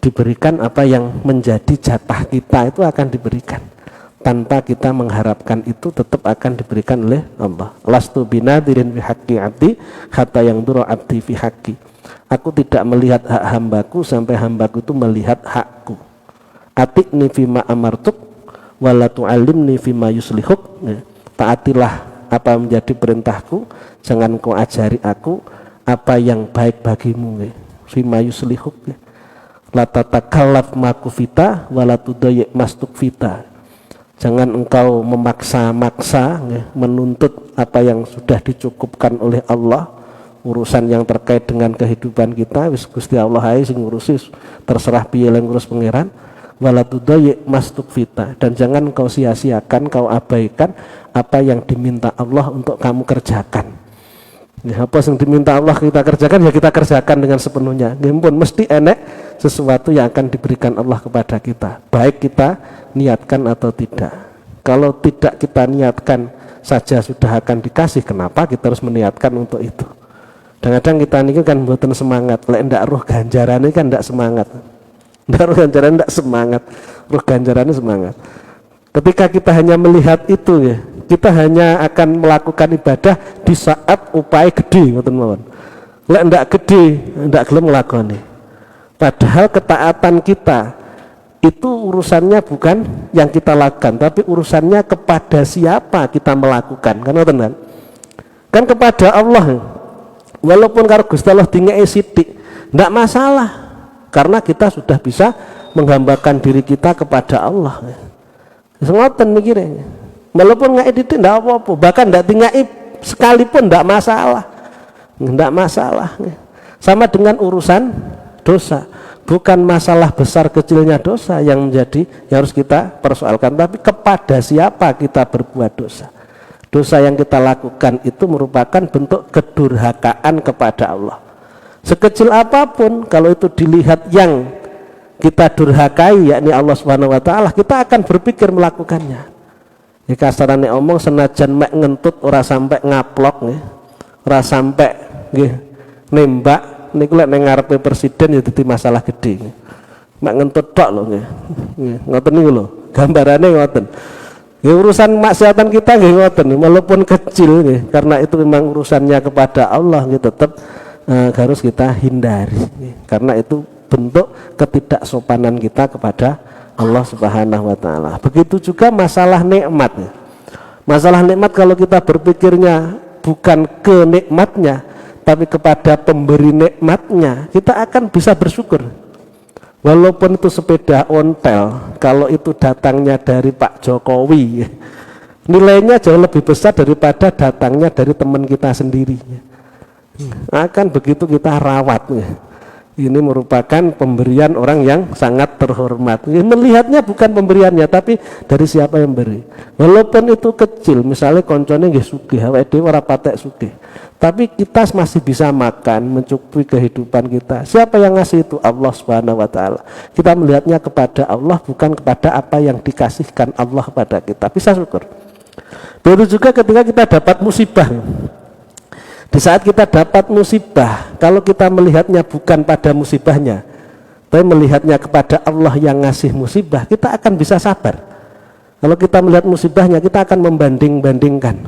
diberikan apa yang menjadi jatah kita, itu akan diberikan. Tanpa kita mengharapkan, itu tetap akan diberikan oleh Allah. Lastu binadirin fi haqqi abdi hatta yang duru abdi fi haqqi. Aku tidak melihat hak hambaku sampai hambaku itu melihat hakku. Ati'ni fima amartuk wala tu'allimni fima yuslihuk. Taatilah apa menjadi perintahku, jangan kau ajari aku apa yang baik bagimu. Fima yuslihuk. La tatakallaf ma kufita wala tudayyi mastuk fita. Jangan engkau memaksa-maksa menuntut apa yang sudah dicukupkan oleh Allah. Urusan yang terkait dengan kehidupan kita wis Gusti Allah ae sing ngurusi, terserah piye lan ngurus pangeran. Wala tudayyi mastuk fita, dan jangan kau sia-siakan, kau abaikan apa yang diminta Allah untuk kamu kerjakan. Ya, apa yang diminta Allah kita kerjakan, ya kita kerjakan dengan sepenuhnya. Nggih, mesti enek sesuatu yang akan diberikan Allah kepada kita, baik kita niatkan atau tidak. Kalau tidak kita niatkan saja sudah akan dikasih, kenapa kita harus meniatkan untuk itu? Kadang-kadang kita ini kan mboten semangat, lek ndak roh ganjarane kan ndak semangat. Ndak roh ganjaran ndak semangat, roh ganjarannya semangat. Ketika kita hanya melihat itu ya, kita hanya akan melakukan ibadah di saat upaya gede, ngoten mawon. Lek ndak gede, ndak gelem nglakoni. Padahal ketaatan kita itu urusannya bukan yang kita lakukan, tapi urusannya kepada siapa kita melakukan. Kan ngoten kan? Kan kepada Allah. Walaupun karo Gusti Allah dingeki sithik, ndak masalah. Karena kita sudah bisa menghambakan diri kita kepada Allah. Ngoten mikirnya. Walaupun nggak editin tidak apa-apa, bahkan tidak tinggal sekalipun tidak masalah, tidak masalah. Sama dengan urusan dosa, bukan masalah besar kecilnya dosa yang menjadi yang harus kita persoalkan, tapi kepada siapa kita berbuat dosa. Dosa yang kita lakukan itu merupakan bentuk kedurhakaan kepada Allah. Sekecil apapun, kalau itu dilihat yang kita durhakai, yakni Allah Subhanahu Wa Taala, kita akan berpikir melakukannya. Ya kasarane omong senajan mek ngentut ora sampai ngaplok nggih. Ora sampai nggih nembak niku lek ning ngarepe presiden ya dadi masalah gede. Mek ngentut tok lho nggih. Ngoten niku lho, gambarane ngoten. Ya urusan maksiatan kita nggih ngoten, walaupun kecil nggih, karena itu memang urusannya kepada Allah nggih, tetap harus kita hindari nggih. Karena itu bentuk ketidaksopanan kita kepada Allah Subhanahu Wa Taala. Begitu juga masalah nikmat. Masalah nikmat kalau kita berpikirnya bukan ke nikmatnya, tapi kepada pemberi nikmatnya, kita akan bisa bersyukur. Walaupun itu sepeda ontel, kalau itu datangnya dari Pak Jokowi, nilainya jauh lebih besar daripada datangnya dari teman kita sendiri. Akan begitu kita rawat. Ini merupakan pemberian orang yang sangat terhormat. Melihatnya bukan pemberiannya, tapi dari siapa yang beri. Walaupun itu kecil, misalnya koncone nggih sugih, awake dhewe ora patek sugih, tapi kita masih bisa makan, mencukupi kehidupan kita. Siapa yang ngasih itu? Allah Subhanahu Wa Taala. Kita melihatnya kepada Allah, bukan kepada apa yang dikasihkan Allah kepada kita. Bisa syukur. Begitu juga ketika kita dapat musibah. Di saat kita dapat musibah, kalau kita melihatnya bukan pada musibahnya, tapi melihatnya kepada Allah yang ngasih musibah, kita akan bisa sabar. Kalau kita melihat musibahnya, kita akan membanding-bandingkan.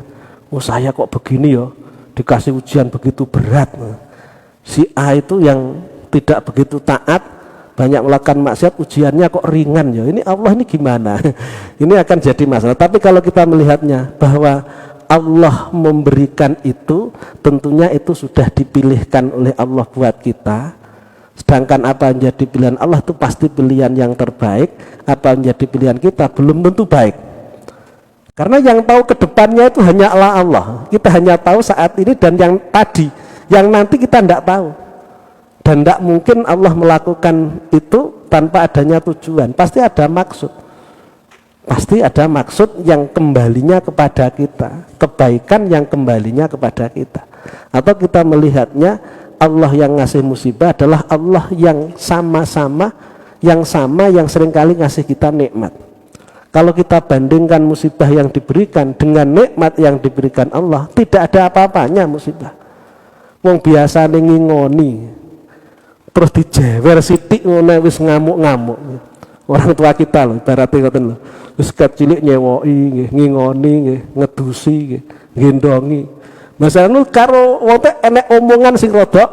Oh saya kok begini ya, dikasih ujian begitu berat. Si A itu yang tidak begitu taat, banyak melakukan maksiat, ujiannya kok ringan ya. Ini Allah ini gimana? Ini akan jadi masalah. Tapi kalau kita melihatnya bahwa Allah memberikan itu, tentunya itu sudah dipilihkan oleh Allah buat kita. Sedangkan apa yang menjadi pilihan Allah itu pasti pilihan yang terbaik. Apa yang menjadi pilihan kita belum tentu baik. Karena yang tahu ke depannya itu hanya Allah. Kita hanya tahu saat ini dan yang tadi, yang nanti kita tidak tahu. Dan tidak mungkin Allah melakukan itu tanpa adanya tujuan. Pasti ada maksud. Pasti ada maksud yang kembalinya kepada kita, kebaikan yang kembalinya kepada kita. Atau kita melihatnya Allah yang ngasih musibah adalah Allah yang sama yang seringkali ngasih kita nikmat. Kalau kita bandingkan musibah yang diberikan dengan nikmat yang diberikan Allah, tidak ada apa-apanya musibah. Wong biasa ngingoni, terus dijewer sithik ngono wis ngamuk-ngamuk. Orang tua kita loh, ibaratnya ngoten lho. Wis cilik nyewoki nggih, ngingoni nggih, ngedusi nggih, gendongi. Masane karo wong teh enek omongan sing rada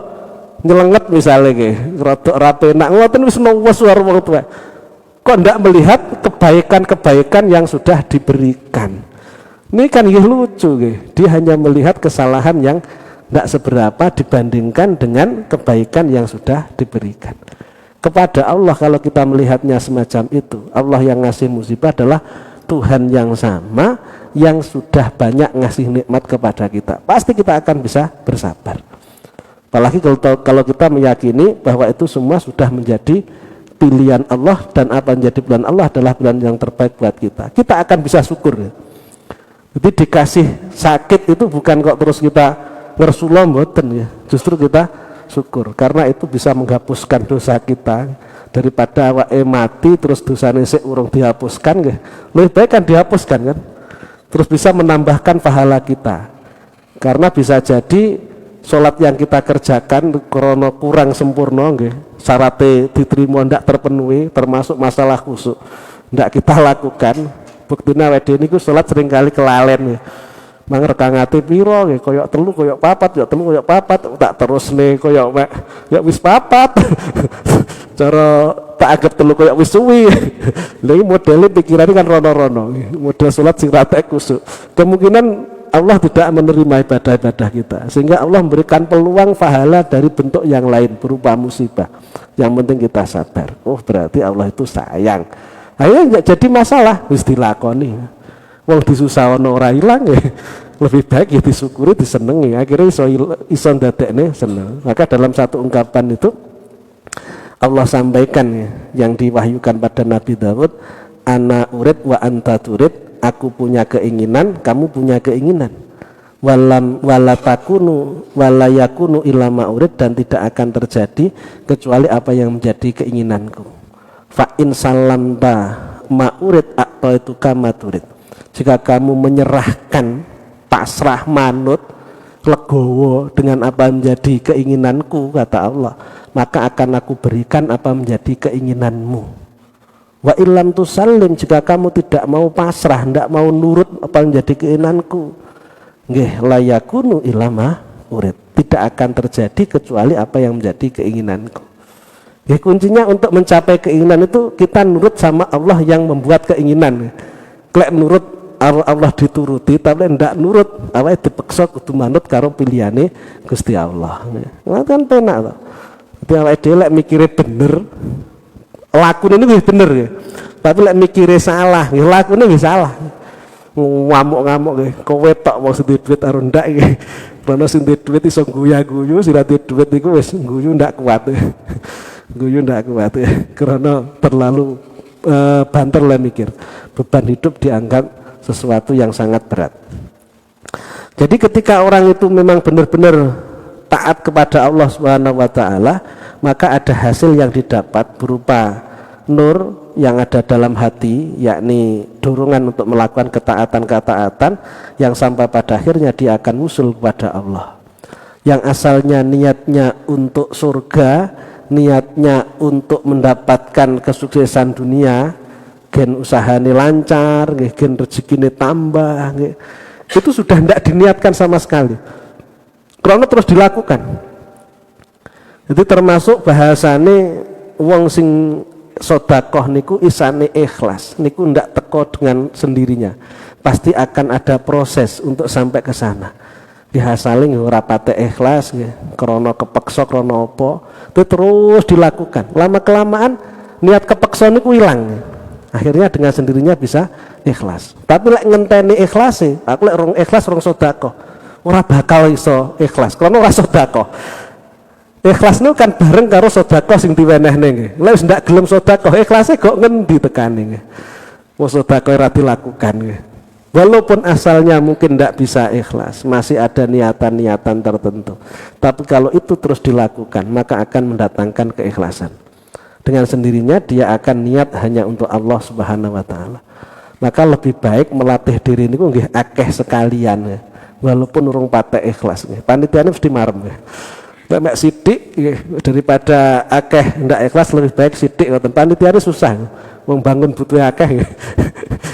nyelenget misale nggih, rada ra penak ngoten wis nuwes karo wong tua. kok ndak melihat kebaikan-kebaikan yang sudah diberikan. Ini kan lucu, dia hanya melihat kesalahan yang tidak seberapa dibandingkan dengan kebaikan yang sudah diberikan. Kepada Allah kalau kita melihatnya semacam itu, Allah yang ngasih musibah adalah Tuhan yang sama yang sudah banyak ngasih nikmat kepada kita. Pasti kita akan bisa bersabar. Apalagi kalau kita meyakini bahwa itu semua sudah menjadi pilihan Allah, dan apa menjadi pilihan Allah adalah pilihan yang terbaik buat kita. Kita akan bisa syukur. Jadi dikasih sakit itu bukan kok terus kita ngersulah mboten ya. Justru kita syukur karena itu bisa menghapuskan dosa kita. Daripada awake mati terus dosane sik urung dihapuskan nggih. Lebih baik kan dihapuskan kan. Terus bisa menambahkan pahala kita. Karena bisa jadi sholat yang kita kerjakan krono kurang sempurna nggih, syaratnya diterima ndak terpenuhi, termasuk masalah khusyuk ndak kita lakukan. Buktine awake dhewe niku sholat seringkali kelalen nggih. Mang rekangate piro nggih, koyok telu koyok papat, tak terusne koyok ya wis papat. Cara tak anggap telu koyok wis suwi. Lha iki modele pikirane kan rono-rono. Model sholat sing rata khusyuk. Kemungkinan Allah tidak menerima ibadah-ibadah kita, sehingga Allah memberikan peluang pahala dari bentuk yang lain berupa musibah. Yang penting kita sabar. Oh berarti Allah itu sayang. Ayo nggak jadi masalah, wis dilakoni. Wong disusahno ora ilang ya. Lebih baik ya disyukuri, disenengi. Akhirnya iso ndadekne seneng. Maka dalam satu ungkapan itu Allah sampaikan ya, yang diwahyukan pada Nabi Daud, ana urid wa anta turid. Aku punya keinginan, kamu punya keinginan. Walatakunu walayakunu ilama urid, dan tidak akan terjadi kecuali apa yang menjadi keinginanku. Fa in salamta ma urid atau kama turid. Jika kamu menyerahkan, pasrah, manut, legowo dengan apa menjadi keinginanku, kata Allah, maka akan aku berikan apa menjadi keinginanmu. Wa illam tusallim, jika kamu tidak mau pasrah, tidak mau nurut apa menjadi keinginanku, nggih layakunu ilama urid, tidak akan terjadi kecuali apa yang menjadi keinginanku. Nggih, kuncinya untuk mencapai keinginan itu kita nurut sama Allah yang membuat keinginan. Klek nurut Allah dituruti, tapi ndak nurut awake dipeksa kudu manut karo pilihane Gusti Allah. Nah, kan penak to. Dadi awake dhewe lek mikire bener, lakune ini wis bener ya. Tapi lek mikire salah, ya lakune wis salah. Ngamuk-ngamuk nggih, kowe tok wong sing duwe duit karo ndak iki. Karena sing duwe duit iso guyu-guyu, sing duwe duit iku wis guyu ndak kuat. Guyu ndak kuat karena terlalu banter lah mikir. Beban hidup dianggap sesuatu yang sangat berat. Jadi ketika orang itu memang benar-benar taat kepada Allah Subhanahu wa taala, maka ada hasil yang didapat berupa nur yang ada dalam hati, yakni dorongan untuk melakukan ketaatan-ketaatan yang sampai pada akhirnya dia akan usul kepada Allah. Yang asalnya niatnya untuk surga, niatnya untuk mendapatkan kesuksesan dunia, gen usahane lancar, gen rezekine tambah, itu sudah tidak diniatkan sama sekali. Karena terus dilakukan. Jadi termasuk bahasane wong sing sodakoh niku isane ikhlas, niku ndak teko dengan sendirinya, pasti akan ada proses untuk sampai ke sana. Dihasaling ora pate ikhlas nggih, krana kepeksa krana apa, itu terus dilakukan. Lama kelamaan niat kepeksa niku ilang. Akhirnya dengan sendirinya bisa ikhlas. Tapi lek ngenteni ikhlase, aku lek rong ikhlas rong sedekah, ora bakal iso ikhlas karena ora sedekah. Ikhlas niku kan bareng karo sedekah sing diwenehne nggih. Lek wis ndak gelem sedekah, ikhlase kok ngendi tekane nggih. Wong sedekah ora dilakukan nggih. Walaupun asalnya mungkin tidak bisa ikhlas, masih ada niatan-niatan tertentu. Tapi kalau itu terus dilakukan, maka akan mendatangkan keikhlasan. Dengan sendirinya dia akan niat hanya untuk Allah Subhanahu wa taala. Maka lebih baik melatih diri niku nggih akeh sekalian ya. Walaupun urung patek ikhlas nggih. Panitiane mesti marem nggih. Nek sithik daripada akeh ndak ikhlas, lebih baik sithik ngoten. Panitiane susah. Wong bangun butuh akeh.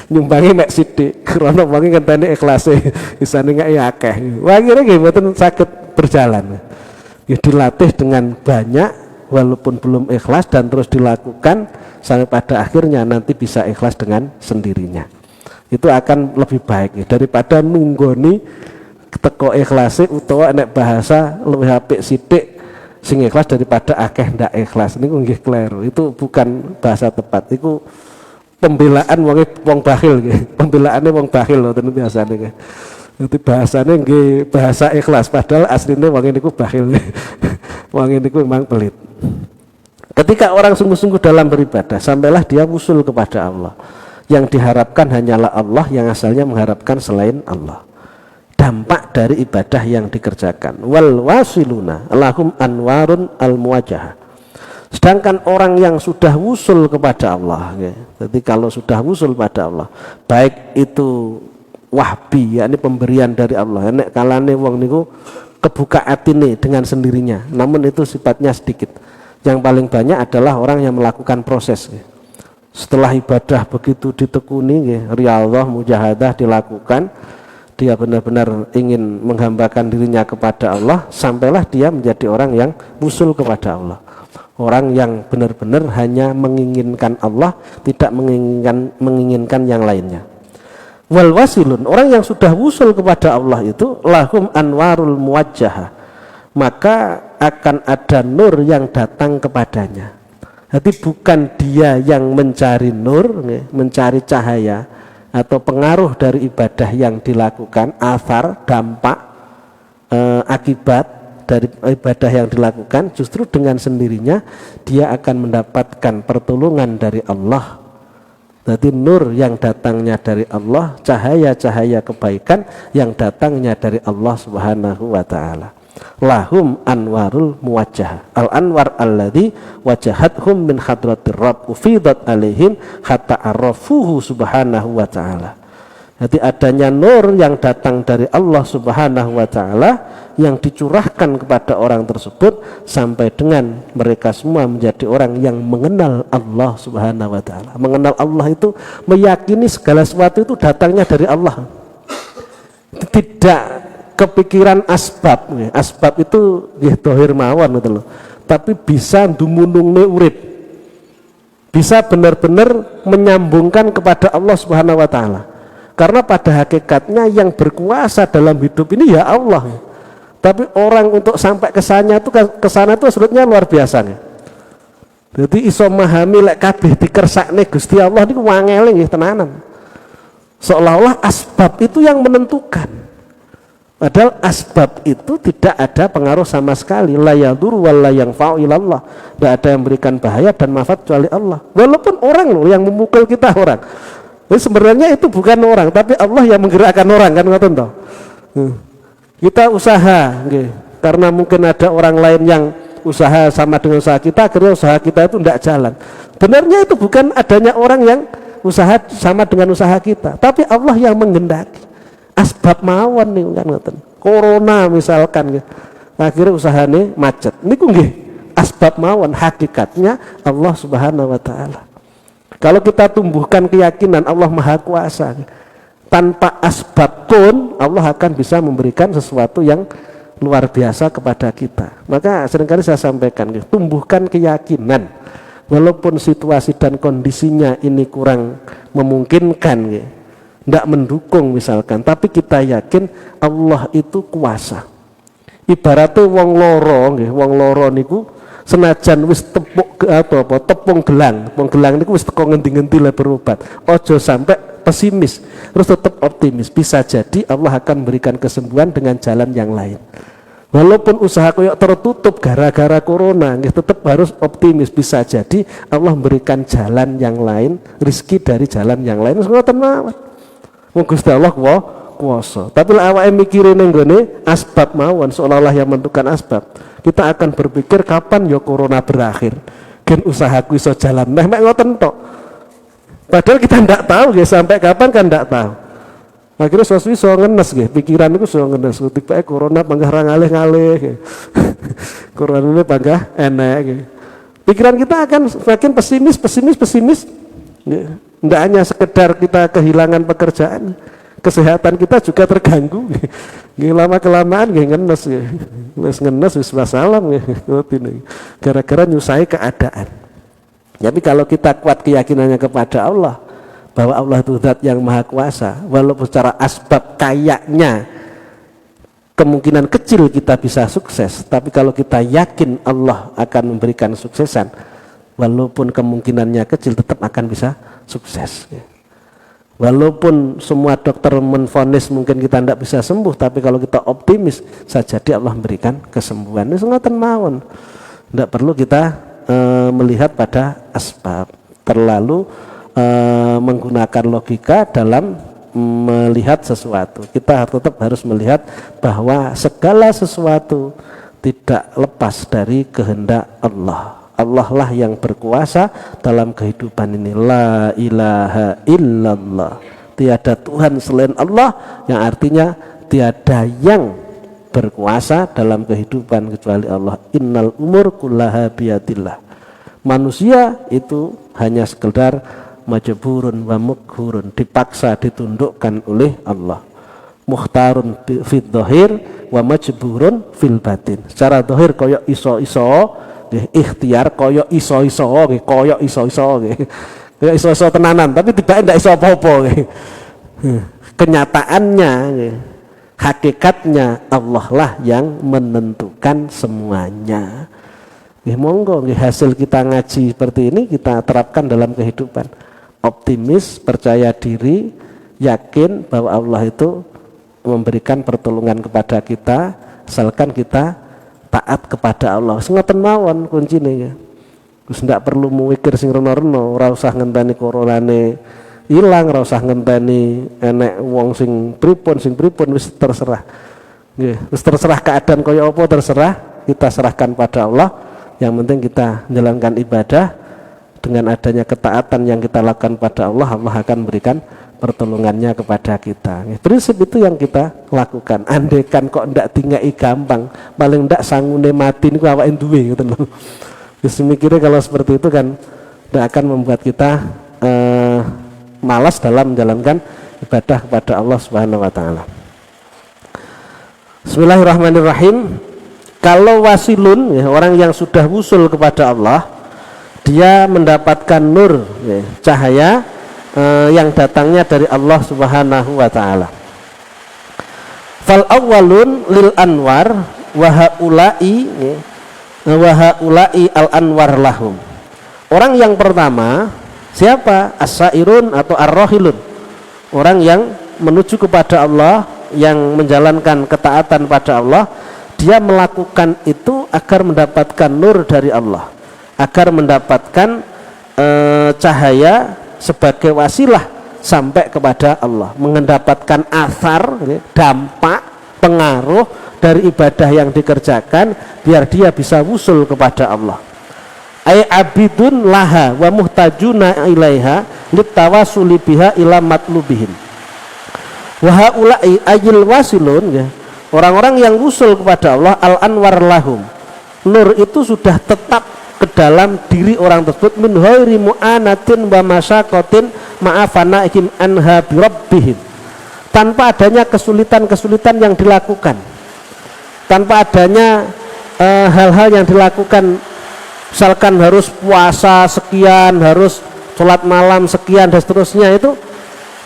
Nyumbangi mek sithik, krana wong ngenteni ikhlase isane ngek akeh. Wah kira nggih mboten saged berjalan. Ya dilatih dengan banyak walaupun belum ikhlas dan terus dilakukan sampai pada akhirnya nanti bisa ikhlas dengan sendirinya. Itu akan lebih baik ya, daripada nunggoni teko ikhlase utawa nek bahasa luwih apik sithik sing ikhlas daripada akeh ndak ikhlas. Niku nggih kleru. Itu bukan bahasa tepat. Iku pembelaan wong bakhil nggih. Pembelaane wong bakhil ngoten biasane nggih. Itu bahasanya nggih bahasa ikhlas padahal aslinya wong niku bakhil. Wong niku memang pelit. Ketika orang sungguh-sungguh dalam beribadah, sampailah dia wusul kepada Allah. Yang diharapkan hanyalah Allah, yang asalnya mengharapkan selain Allah. Dampak dari ibadah yang dikerjakan. Wal wasiluna lahum anwarun al muwajjah. Sedangkan orang yang sudah wusul kepada Allah, ya. Jadi kalau sudah wusul pada Allah, baik itu wahbi, yakni pemberian dari Allah. Nek kalane wong niku kebuka atine dengan sendirinya, namun itu sifatnya sedikit. Yang paling banyak adalah orang yang melakukan proses. Ya. Setelah ibadah begitu ditekuni, ya, riyadhah, mujahadah dilakukan, dia benar-benar ingin menghambakan dirinya kepada Allah, sampailah dia menjadi orang yang wusul kepada Allah. Orang yang benar-benar hanya menginginkan Allah, tidak menginginkan yang lainnya. Wal wasilun, orang yang sudah wusul kepada Allah itu lahum anwarul muwajjah, maka akan ada nur yang datang kepadanya. Jadi bukan dia yang mencari nur, mencari cahaya atau pengaruh dari ibadah yang dilakukan, athar, dampak, akibat dari ibadah yang dilakukan, justru dengan sendirinya dia akan mendapatkan pertolongan dari Allah. Jadi nur yang datangnya dari Allah, cahaya-cahaya kebaikan yang datangnya dari Allah Subhanahu wa ta'ala. Lahum anwarul muwajjah, al anwar alladhi wajahathum min hadratir rabb ufidat alaihim hatta arafuhu subhanahu wa ta'ala. Jadi adanya nur yang datang dari Allah Subhanahu wa ta'ala yang dicurahkan kepada orang tersebut sampai dengan mereka semua menjadi orang yang mengenal Allah Subhanahu wa ta'ala. Mengenal Allah itu meyakini segala sesuatu itu datangnya dari Allah, tidak kepikiran asbab. Asbab itu nggih dohir mawon gitu loh. Tapi bisa dumunungne urip. Bisa benar-benar menyambungkan kepada Allah Subhanahu wa taala. Karena pada hakikatnya yang berkuasa dalam hidup ini ya Allah. Tapi orang untuk sampai ke sana itu sulitnya luar biasa nih. Jadi iso memahami lek kabeh dikersakne Gusti Allah niku wangele nggih tenanan. Seolah-olah asbab itu yang menentukan. Padahal asbab itu tidak ada pengaruh sama sekali. La yadur wal la yanfa'u illallah. Tidak ada yang memberikan bahaya dan manfaat kecuali Allah. Walaupun orang loh yang memukul kita orang. Jadi sebenarnya itu bukan orang, tapi Allah yang menggerakkan orang, kan ngoten toh. Kita usaha, okay. Karena mungkin ada orang lain yang usaha sama dengan usaha kita, akhirnya usaha kita itu tidak jalan. Benarnya itu bukan adanya orang yang usaha sama dengan usaha kita, tapi Allah yang menghendaki. Asbab mawon nih kan ngoten. Corona misalkan akhirnya usahane macet. Niku nggih asbab mawon, hakikatnya Allah Subhanahu wa taala. Kalau kita tumbuhkan keyakinan Allah Maha Kuasa, tanpa asbab pun Allah akan bisa memberikan sesuatu yang luar biasa kepada kita. Maka seringkali saya sampaikan, tumbuhkan keyakinan walaupun situasi dan kondisinya ini kurang memungkinkan, tidak mendukung misalkan, tapi kita yakin Allah itu kuasa. Ibaratnya wong loro niku senajan wis tepung gelang niku wis teko ngendi-ngendi lah berobat. Ojo sampai pesimis, terus tetap optimis. Bisa jadi Allah akan memberikan kesembuhan dengan jalan yang lain. Walaupun usaha koyok tertutup gara-gara corona, tetap harus optimis. Bisa jadi Allah memberikan jalan yang lain, rizki dari jalan yang lain. Ngoten mawon. Gusti Allah kuwasa. Tapi lek awake mikire ning gone asbab mawon, seolah-olah yang menentukan asbab, kita akan berpikir kapan ya corona berakhir. Gen usahaku iso jalan. Mek ngoten tok. Padahal kita ndak tahu nggih sampai kapan kan ndak tahu. Akhirnya sesuatu iso ngenes nggih, pikiran niku iso ngenes. Tiba-tiba corona panggah ra ngalih-ngalih. Corona ini panggah enek nggih. Pikiran kita akan semakin pesimis. Tidak hanya sekedar kita kehilangan pekerjaan, kesehatan kita juga terganggu. Nggih lama-kelamaan nggih ngenes nggih. Wis ngenes wis masalah nggih. Gara-gara nyusahi keadaan. Tapi kalau kita kuat keyakinannya kepada Allah bahwa Allah itu zat yang maha kuasa, walaupun secara asbab kayaknya kemungkinan kecil kita bisa sukses, tapi kalau kita yakin Allah akan memberikan suksesan, walaupun kemungkinannya kecil tetap akan bisa sukses. Walaupun semua dokter menvonis mungkin kita tidak bisa sembuh, tapi kalau kita optimis saja jadi Allah memberikan kesembuhan. Ini ngoten mawon. Tidak perlu kita melihat pada asbab, terlalu menggunakan logika dalam melihat sesuatu. Kita tetap harus melihat bahwa segala sesuatu tidak lepas dari kehendak Allah. Allah lah yang berkuasa dalam kehidupan ini. La ilaha illallah. Tiada Tuhan selain Allah, yang artinya tiada yang berkuasa dalam kehidupan kecuali Allah. Innal umur kullaha biyadillah. Manusia itu hanya sekedar majburun wa mukhurun, dipaksa ditundukkan oleh Allah. Mukhtarun fid dhahir wa majburun fil batin. Secara dhahir koyo iso-iso, ikhtiar koyo iso-iso nggih, koyo iso-iso nggih. Koyo iso-iso tenanan, tapi tidak ndak iso apa-apa nggih. Kenyataannya nggih, hakikatnya Allah lah yang menentukan semuanya. Nggih monggo nggih, hasil kita ngaji seperti ini kita terapkan dalam kehidupan. Optimis, percaya diri, yakin bahwa Allah itu memberikan pertolongan kepada kita asalkan kita taat kepada Allah. Ngoten mawon kuncine ya. Wis ndak perlu mikir sing reno-reno, ora usah ngenteni coronane ilang, ora usah ngenteni enek wong sing pripun wis terserah. Nggih, wis terserah keadaan kaya apa terserah, kita serahkan pada Allah. Yang penting kita menjalankan ibadah dengan adanya ketaatan yang kita lakukan pada Allah, Allah akan memberikan pertolongannya kepada kita. Prinsip itu yang kita lakukan. Andaikan kok ndak dingai gampang, paling ndak sangune mati niku awake duwe ngoten lho. Wis mikire kalau seperti itu kan ndak akan membuat kita malas dalam menjalankan ibadah kepada Allah Subhanahu wa taala. Bismillahirrahmanirrahim. Kalau wasilun ya, orang yang sudah wusul kepada Allah, dia mendapatkan nur ya, cahaya yang datangnya dari Allah Subhanahu wa taala. Fal awwalun lil anwar wa haula'i al anwar lahum. Orang yang pertama siapa? As-sairun atau ar-rahilun. Orang yang menuju kepada Allah, yang menjalankan ketaatan pada Allah, dia melakukan itu agar mendapatkan nur dari Allah, agar mendapatkan cahaya sebagai wasilah sampai kepada Allah, mendapatkan asar, dampak, pengaruh dari ibadah yang dikerjakan biar dia bisa wusul kepada Allah. Ay abidun laha wa muhtajuna ilaiha litawasuli biha ila matlubihim. Wa haula'i ayil wasilun ya. Orang-orang yang wusul kepada Allah al-anwar lahum. Nur itu sudah tetap ke dalam diri orang tersebut min ghairi mu'anatin wa masyaqatin ma'afanaihim anha bi rabbihim. Tanpa adanya kesulitan-kesulitan yang dilakukan. Tanpa adanya hal-hal yang dilakukan, misalkan harus puasa sekian, harus sholat malam sekian dan seterusnya, itu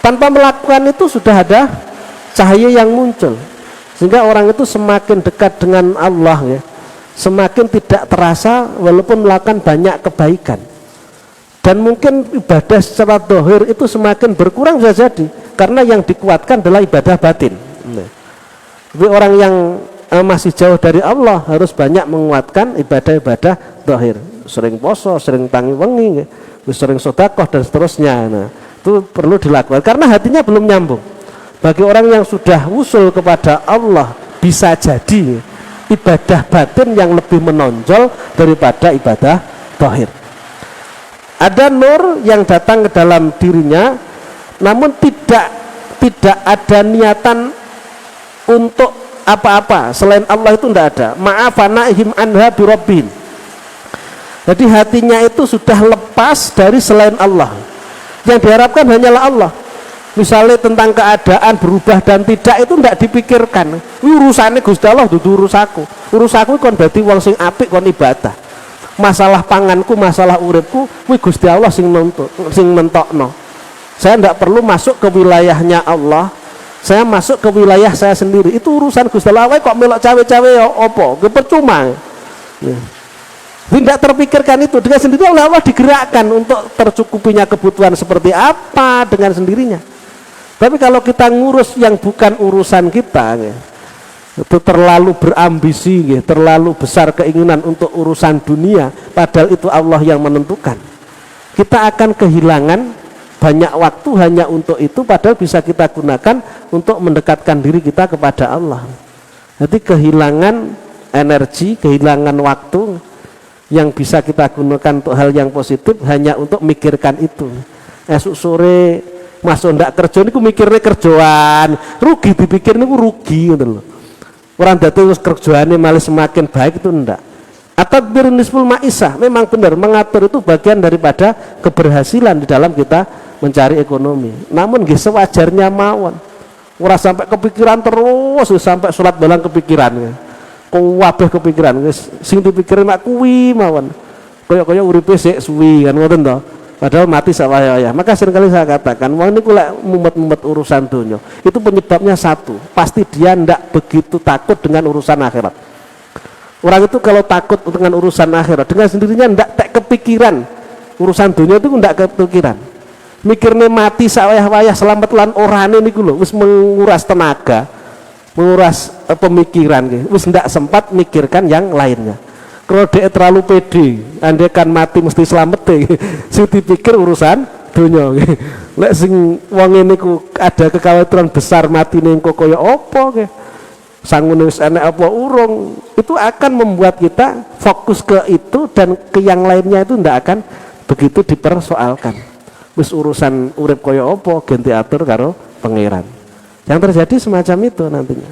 tanpa melakukan itu sudah ada cahaya yang muncul. Sehingga orang itu semakin dekat dengan Allah ya, semakin tidak terasa walaupun melakukan banyak kebaikan. Dan mungkin ibadah secara dohir itu semakin berkurang bisa jadi karena yang dikuatkan adalah ibadah batin. Jadi orang yang masih jauh dari Allah harus banyak menguatkan ibadah-ibadah dohir, sering poso, sering tangi wengi, sering sedekah dan seterusnya. Nah, itu perlu dilakukan karena hatinya belum nyambung. Bagi orang yang sudah wusul kepada Allah, bisa jadi ibadah batin yang lebih menonjol daripada ibadah zahir. Ada nur yang datang ke dalam dirinya, namun tidak ada niatan untuk apa-apa selain Allah, itu tidak ada. Ma'afanaihim anha bi rabbihim. Jadi hatinya itu sudah lepas dari selain Allah. Yang diharapkan hanyalah Allah. Misalnya tentang keadaan berubah dan tidak itu tidak dipikirkan. Urusannya Gusti Allah dudu urusaku. Urusaku kon berarti wong sing apik kon ibadah. Masalah panganku, masalah uripku kuwi Gusti Allah sing nuntut, sing mentokno. Saya tidak perlu masuk ke wilayahnya Allah. Saya masuk ke wilayah saya sendiri. Itu urusan Gusti Allah. Kok melok cawe-cawe opo? Percuma. Ya. Tidak terpikirkan itu dengan sendiri oleh Allah digerakkan untuk tercukupinya kebutuhan seperti apa dengan sendirinya. Tapi kalau kita ngurus yang bukan urusan kita, ya, itu terlalu berambisi, ya, terlalu besar keinginan untuk urusan dunia, padahal itu Allah yang menentukan. Kita akan kehilangan banyak waktu hanya untuk itu, padahal bisa kita gunakan untuk mendekatkan diri kita kepada Allah. Jadi kehilangan energi, kehilangan waktu yang bisa kita gunakan untuk hal yang positif hanya untuk mikirkan itu. Esok sore masuk ndak kerja niku mikirnya kerjaan, rugi dipikir niku rugi gitu loh. Orang dadi wis kerjaane malah semakin baik itu ndak. At-tadbir nisful ma'isah, memang benar mengatur itu bagian daripada keberhasilan di dalam kita mencari ekonomi. Namun nggih sewajarnya mawon. Ora sampai kepikiran terus sampai salat balang kepikiran. Kabeh kepikiran sing dipikirin mak kuwi mawon. Kaya-kaya uripe sik suwi kan ngoten to. Padahal mati sawaya-waya. Maka seringkali saya katakan, wong niku lek mumet-mumet urusan dunia, itu penyebabnya satu, pasti dia ndak begitu takut dengan urusan akhirat. Orang itu kalau takut dengan urusan akhirat, dengan sendirinya ndak tak kepikiran urusan dunia itu ndak kepikiran. Mikirnya mati sawaya-waya selamat lan orane niku lho, wis menguras tenaga, menguras pemikiran gitu. Wis ndak sempat mikirkan yang lainnya. Kalau dia terlalu pede, andai kan mati mesti selamat deh. Sing dipikir urusan dunia. Lek sing wong ini ku ada kekhawatiran besar mati ning kok kaya apa ke? Sangune wis enek apa urung, itu akan membuat kita fokus ke itu dan ke yang lainnya itu ndak akan begitu dipersoalkan. Wis urusan urip kaya apa gen diatur karo pangeran. Yang terjadi semacam itu nantinya.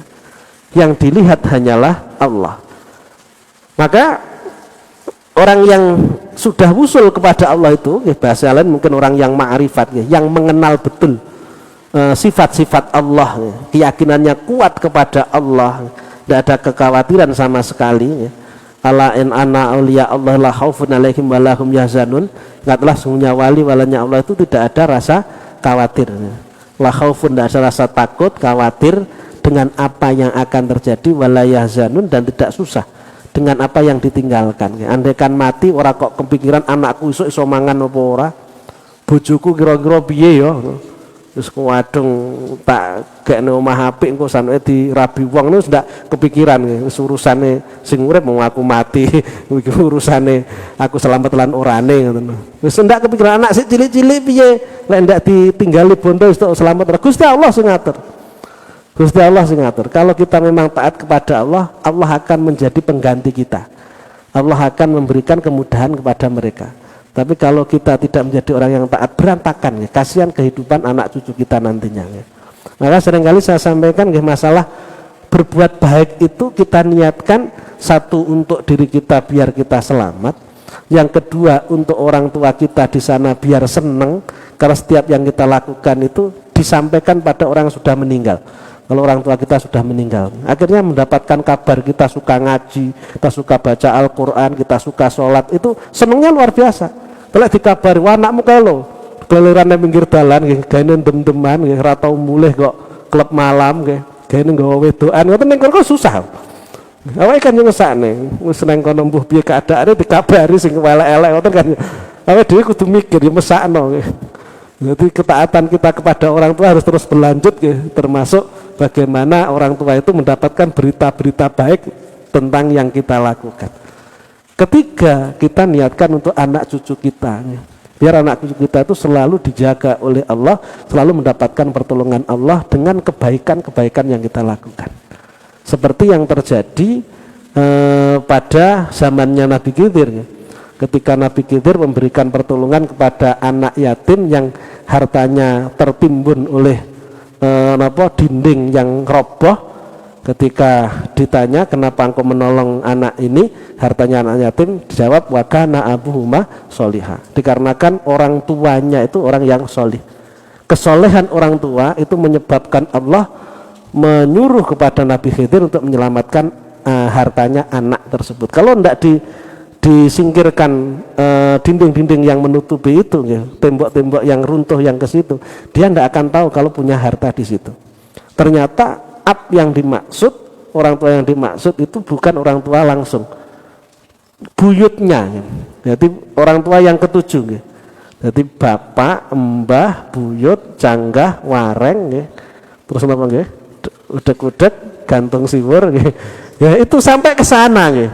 Yang dilihat hanyalah Allah. Maka orang yang sudah wusul kepada Allah itu, bahasa lain mungkin orang yang ma'rifat, yang mengenal betul sifat-sifat Allah, keyakinannya kuat kepada Allah, tidak ada kekhawatiran sama sekali. Ala in ana auliya Allah la khaufun alaihim wa lahum yahzanun. Ingatlah sungguhnya wali walanya Allah itu tidak ada rasa khawatir. La khaufun, tidak ada rasa takut, khawatir dengan apa yang akan terjadi, wala yahzanun, dan tidak susah dengan apa yang ditinggalkan. Andai kan mati ora kok kepikiran anakku iso mangan apa ora, bojoku kira-kira piye ya, terus kuwadung tak gekne omah apik engko saneke dirabi wong wis ndak kepikiran. Wis urusane sing urip mau aku mati, iki urusane aku selamat lan orane ngoten. Wis ndak kepikiran anak sik cilik-cilik piye, lek ndak ditinggali bondo wis selamat. Gusti Allah sing ngatur. Gusti Allah sing ngatur. Kalau kita memang taat kepada Allah, Allah akan menjadi pengganti kita. Allah akan memberikan kemudahan kepada mereka. Tapi kalau kita tidak menjadi orang yang taat, berantakan, ya. Kasihan kehidupan anak cucu kita nantinya. Ya. Maka seringkali saya sampaikan masalah berbuat baik itu kita niatkan, satu untuk diri kita biar kita selamat, yang kedua untuk orang tua kita di sana biar seneng, karena setiap yang kita lakukan itu disampaikan pada orang yang sudah meninggal. Kalau orang tua kita sudah meninggal, akhirnya mendapatkan kabar kita suka ngaji, kita suka baca Al-Quran, kita suka sholat, itu senengnya luar biasa. Kalau dikabari, wah anakmu kayak lo keleliran pinggir dalan, gayane dem-deman, ratau mulih kok klub malam, gayane nggawa wedoan, ngoten ning kono susah. Awake kan ngesakne, wis nang kono mbuh piye keadaane dikabari sing elek-elek ngoten kan. Awake dhewe kudu mikir ya mesakno. Jadi ketaatan kita kepada orang tua harus terus berlanjut, termasuk bagaimana orang tua itu mendapatkan berita-berita baik tentang yang kita lakukan. Ketiga, kita niatkan untuk anak cucu kita, biar anak cucu kita itu selalu dijaga oleh Allah, selalu mendapatkan pertolongan Allah dengan kebaikan-kebaikan yang kita lakukan. Seperti yang terjadi pada zamannya Nabi Khidir. Ketika Nabi Khidir memberikan pertolongan kepada anak yatim yang hartanya tertimbun oleh dinding yang roboh, ketika ditanya kenapa engkau menolong anak ini, hartanya anak yatim, dijawab wa kana abuhuma sholihah, dikarenakan orang tuanya itu orang yang sholih. kesolehan orang tua itu menyebabkan Allah menyuruh kepada Nabi Khidir untuk menyelamatkan hartanya anak tersebut. Kalau tidak disingkirkan dinding-dinding yang menutupi itu, ya, tembok-tembok yang runtuh yang ke situ, dia tidak akan tahu kalau punya harta di situ. Ternyata yang dimaksud, orang tua yang dimaksud itu bukan orang tua langsung, buyutnya. Jadi orang tua yang ketujuh. Ya. Jadi bapak, mbah, buyut, canggah, wareng, ya. Terus apa nggih? Udek-udek, gantung siwur, ya. Ya itu sampai ke sana, ya.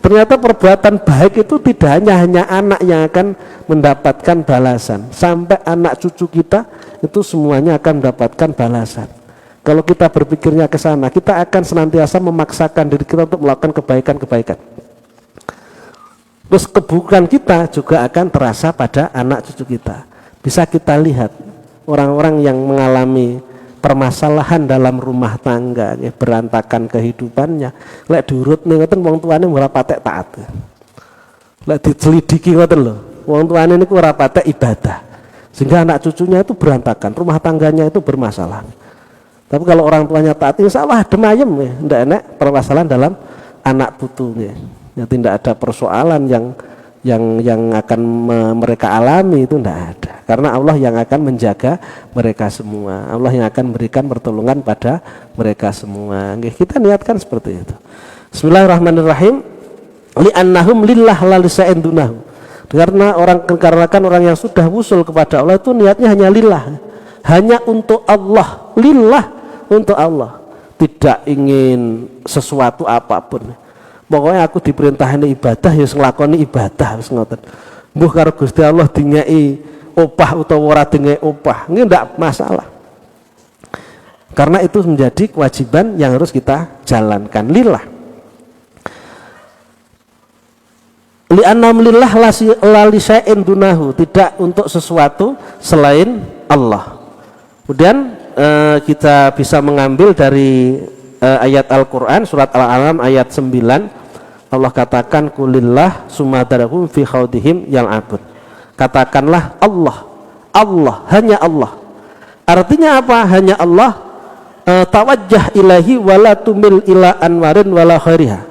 Ternyata perbuatan baik itu tidak hanya anak yang akan mendapatkan balasan, sampai anak cucu kita itu semuanya akan mendapatkan balasan. Kalau kita berpikirnya ke sana, kita akan senantiasa memaksakan diri kita untuk melakukan kebaikan-kebaikan. Terus keburukan kita juga akan terasa pada anak cucu kita. Bisa kita lihat orang-orang yang mengalami permasalahan dalam rumah tangga, ya, berantakan kehidupannya. Lek diurut nih ngoten wong tuane ora patek taat. Lek dicelidiki ngoten lho, wong tuane niku ora patek ibadah. Sehingga anak cucunya itu berantakan, rumah tangganya itu bermasalah. Tapi kalau orang tuanya taat, insyaallah demayem ya, ndak enak permasalahan dalam anak putu ya. Ya tidak ada persoalan yang akan mereka alami, itu tidak ada, karena Allah yang akan menjaga mereka semua, Allah yang akan memberikan pertolongan pada mereka semua. Kita niatkan seperti itu. Bismillahirrahmanirrahim. Li'annahum lillah la lisa'in dunahu. Karena orang yang sudah wusul kepada Allah itu niatnya hanya lillah, hanya untuk Allah, lillah, untuk Allah, tidak ingin sesuatu apapun. Pokoknya aku diperintahin ibadah, ya nglakoni ibadah wis ngoten. Mbuh karo Gusti Allah dingeki opah utawa ora dingeki opah, ini ndak masalah. Karena itu menjadi kewajiban yang harus kita jalankan lillah. Li'annam lillah la lisa'in dunahu, tidak untuk sesuatu selain Allah. Kemudian kita bisa mengambil dari ayat Al-Qur'an surat Al-An'am ayat 9. Allah katakan kulillah sumadarahum fi khawdihim yal'abun. Katakanlah Allah, Allah, hanya Allah. Artinya apa? Hanya Allah. Tawajjah ilahi wala tumil ila anwarin wala khairiha.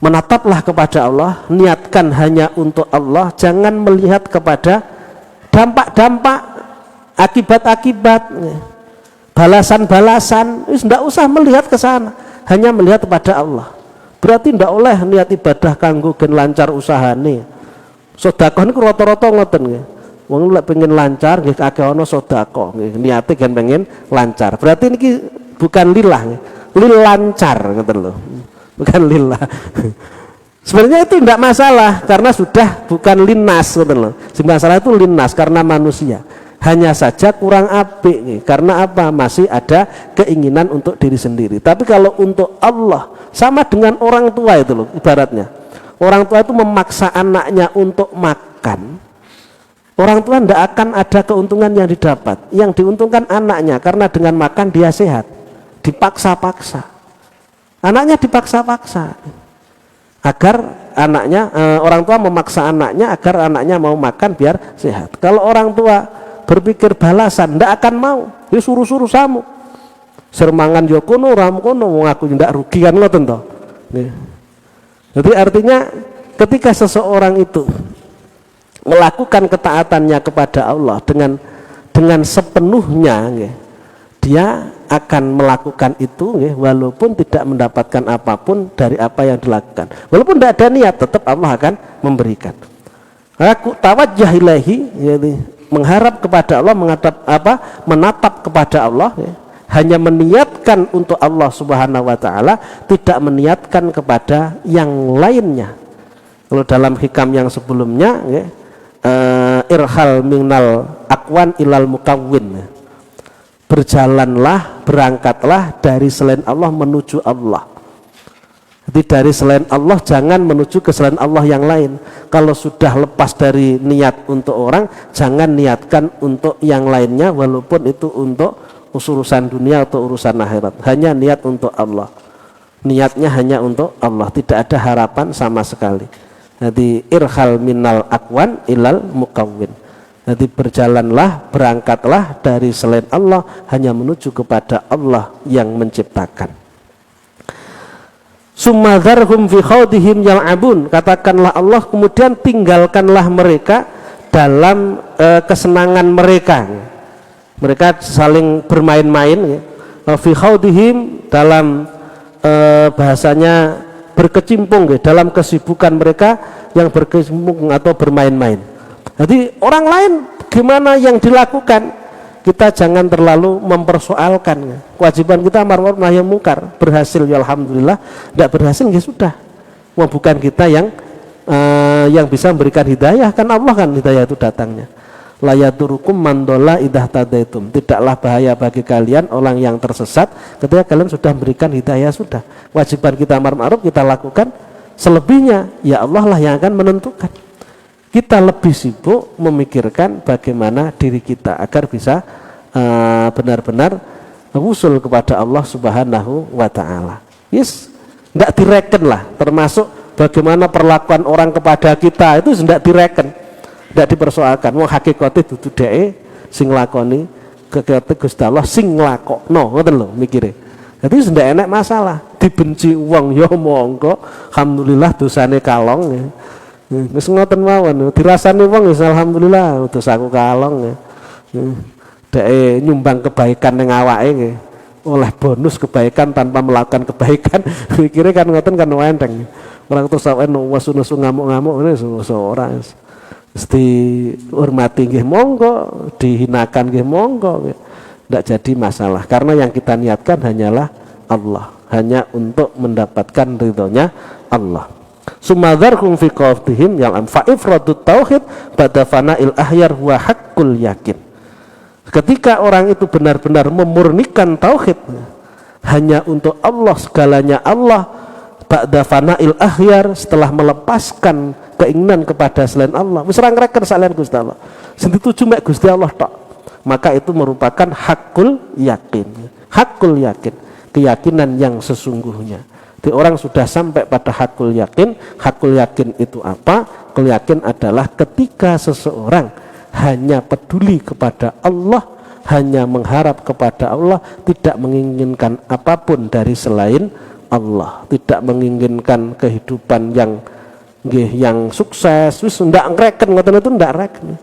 Menataplah kepada Allah, niatkan hanya untuk Allah, jangan melihat kepada dampak-dampak, akibat-akibat, balasan-balasan. Tidak usah melihat ke sana, hanya melihat kepada Allah. Berarti ndak oleh niat ibadah kanggo gen lancar usahane. Sedekah niku rata-rata ngoten nggih. Wong lek pengen lancar nggih akeh ana sedekah nggih, niate gen pengen lancar. Berarti niki bukan lillah nggih. Lil lancar ngoten lho. Bukan lillah. Sebenarnya itu tidak masalah karena sudah bukan linnas ngoten lho. Sing masalah itu linnas karena manusia. Hanya saja kurang apik nih. Karena apa? Masih ada keinginan untuk diri sendiri. Tapi kalau untuk Allah, sama dengan orang tua itu loh ibaratnya. Orang tua itu memaksa anaknya untuk makan, orang tua tidak akan ada keuntungan yang didapat. Yang diuntungkan anaknya, karena dengan makan dia sehat. Dipaksa-paksa, anaknya dipaksa-paksa agar anaknya, orang tua memaksa anaknya agar anaknya mau makan biar sehat. Kalau orang tua berpikir balasan, ndak akan mau, dia suruh-suruh samu sermangan yo kono ram kono, wong aku ndak rugi kan ngoten to. Jadi artinya ketika seseorang itu melakukan ketaatannya kepada Allah dengan sepenuhnya, dia akan melakukan itu walaupun tidak mendapatkan apapun dari apa yang dilakukan. Walaupun tidak ada niat, tetap Allah akan memberikan. Aku tawajjah ilahi, mengharap kepada Allah, menatap kepada Allah, hanya meniatkan untuk Allah Subhanahu wa taala, tidak meniatkan kepada yang lainnya. Kalau dalam hikam yang sebelumnya, irhal minal akwan ilal mukawwin, berjalanlah, berangkatlah dari selain Allah menuju Allah. Jadi dari selain Allah jangan menuju ke selain Allah yang lain. Kalau sudah lepas dari niat untuk orang, jangan niatkan untuk yang lainnya, walaupun itu untuk urusan dunia atau urusan akhirat. Hanya niat untuk Allah. Niatnya hanya untuk Allah, tidak ada harapan sama sekali. Jadi irhal minal akwan ilal mukawwin. Jadi berjalanlah, berangkatlah dari selain Allah hanya menuju kepada Allah yang menciptakan. Summadzarhum fi khawdihim yal'abun, katakanlah Allah, kemudian tinggalkanlah mereka dalam kesenangan mereka. Mereka saling bermain-main ya. Fi khawdihim dalam bahasanya berkecimpung ya, dalam kesibukan mereka yang berkecimpung atau bermain-main. Jadi orang lain gimana yang dilakukan, kita jangan terlalu mempersoalkan. Kewajiban kita amar ma'ruf nahi munkar, berhasil ya alhamdulillah, tidak berhasil ya sudah. Bukan kita yang bisa memberikan hidayah, kan Allah kan hidayah itu datangnya. La yadurukum man dola idah tadaitum, tidaklah bahaya bagi kalian orang yang tersesat ketika kalian sudah memberikan hidayah. Sudah, kewajiban kita amar ma'ruf kita lakukan, selebihnya ya Allah lah yang akan menentukan. Kita lebih sibuk memikirkan bagaimana diri kita agar bisa benar-benar usul kepada Allah Subhanahu wa ta'ala. Yes, tidak direken lah, termasuk bagaimana perlakuan orang kepada kita itu tidak direken, tidak dipersoalkan. Wong hakikate dudu dheke sing lakoni, kekete Gusti Allah sing nglakokno, ngoten lho mikire. Jadi ndak enak masalah, dibenci wong ya monggo, alhamdulillah dosane kalong ya. Wis ngoten mawon, dirasani wong wis alhamdulillah dosaku kalong ya. Dheke nyumbang kebaikan ning awake nggih. Oleh bonus kebaikan tanpa melakukan kebaikan. Mikire kan ngoten kan enteng. Orang terus sampeyan wasu-wasu ngamuk-ngamuk wis ora. Mesti hormati nggih monggo, dihinakan nggih monggo. Tidak jadi masalah, karena yang kita niatkan hanyalah Allah, hanya untuk mendapatkan ridhonya Allah. Sumadzarhum fi qawtihim yang fa'ifradut tauhid ba'da fana'il ahyar wa haqqul yakin. Ketika orang itu benar-benar memurnikan tauhid hanya untuk Allah, segalanya Allah, ba'da fana'il ahyar, setelah melepaskan keinginan kepada selain Allah, wis ora ngreken selain Gusti Allah, sing dituju mek Gusti Allah tok, maka itu merupakan hakul yakin. Hakul yakin, keyakinan yang sesungguhnya. Jadi orang sudah sampai pada hakul yakin. Hakul yakin itu apa? Hakul yakin adalah ketika seseorang hanya peduli kepada Allah, hanya mengharap kepada Allah, tidak menginginkan apapun dari selain Allah, tidak menginginkan kehidupan yang sukses, wis ndak ngreken ngoten itu ndak reken.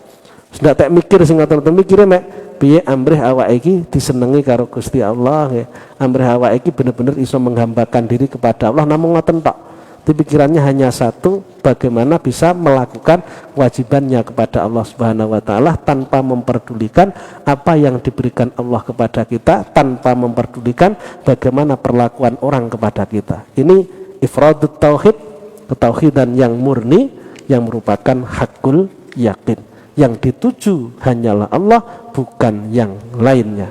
Ndak tak mikir sing ngoten mikire mek piye amrih awake iki disenengi karo Gusti Allah nggih. Amrih awake iki bener-bener iso menghambakan diri kepada Allah, namung ngoten tok. Pikirannya hanya satu, bagaimana bisa melakukan kewajibannya kepada Allah Subhanahu wa taala tanpa memperdulikan apa yang diberikan Allah kepada kita, tanpa memperdulikan bagaimana perlakuan orang kepada kita. Ini ifradut tauhid, ketauhidan yang murni yang merupakan hakul yakin. Yang dituju hanyalah Allah, bukan yang lainnya.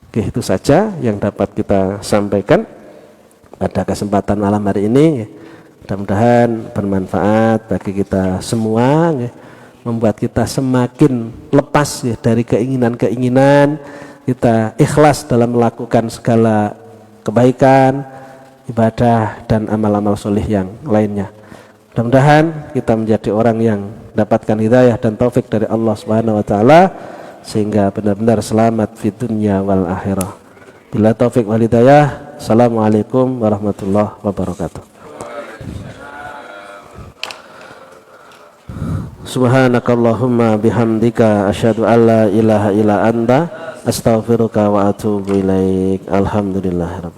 Oke, itu saja yang dapat kita sampaikan pada kesempatan malam hari ini. Mudah-mudahan bermanfaat bagi kita semua, membuat kita semakin lepas dari keinginan-keinginan, kita ikhlas dalam melakukan segala kebaikan, ibadah dan amal-amal soleh yang lainnya. Mudah-mudahan kita menjadi orang yang dapatkan hidayah dan taufik dari Allah Subhanahu wa taala sehingga benar-benar selamat di dunia wal akhirah. Bila taufik wal hidayah. Assalamualaikum warahmatullahi wabarakatuh. Subhanakallahumma bihamdika asyhadu an la ilaha illa anta astaghfiruka wa atubu ilaik. Alhamdulillahirabbil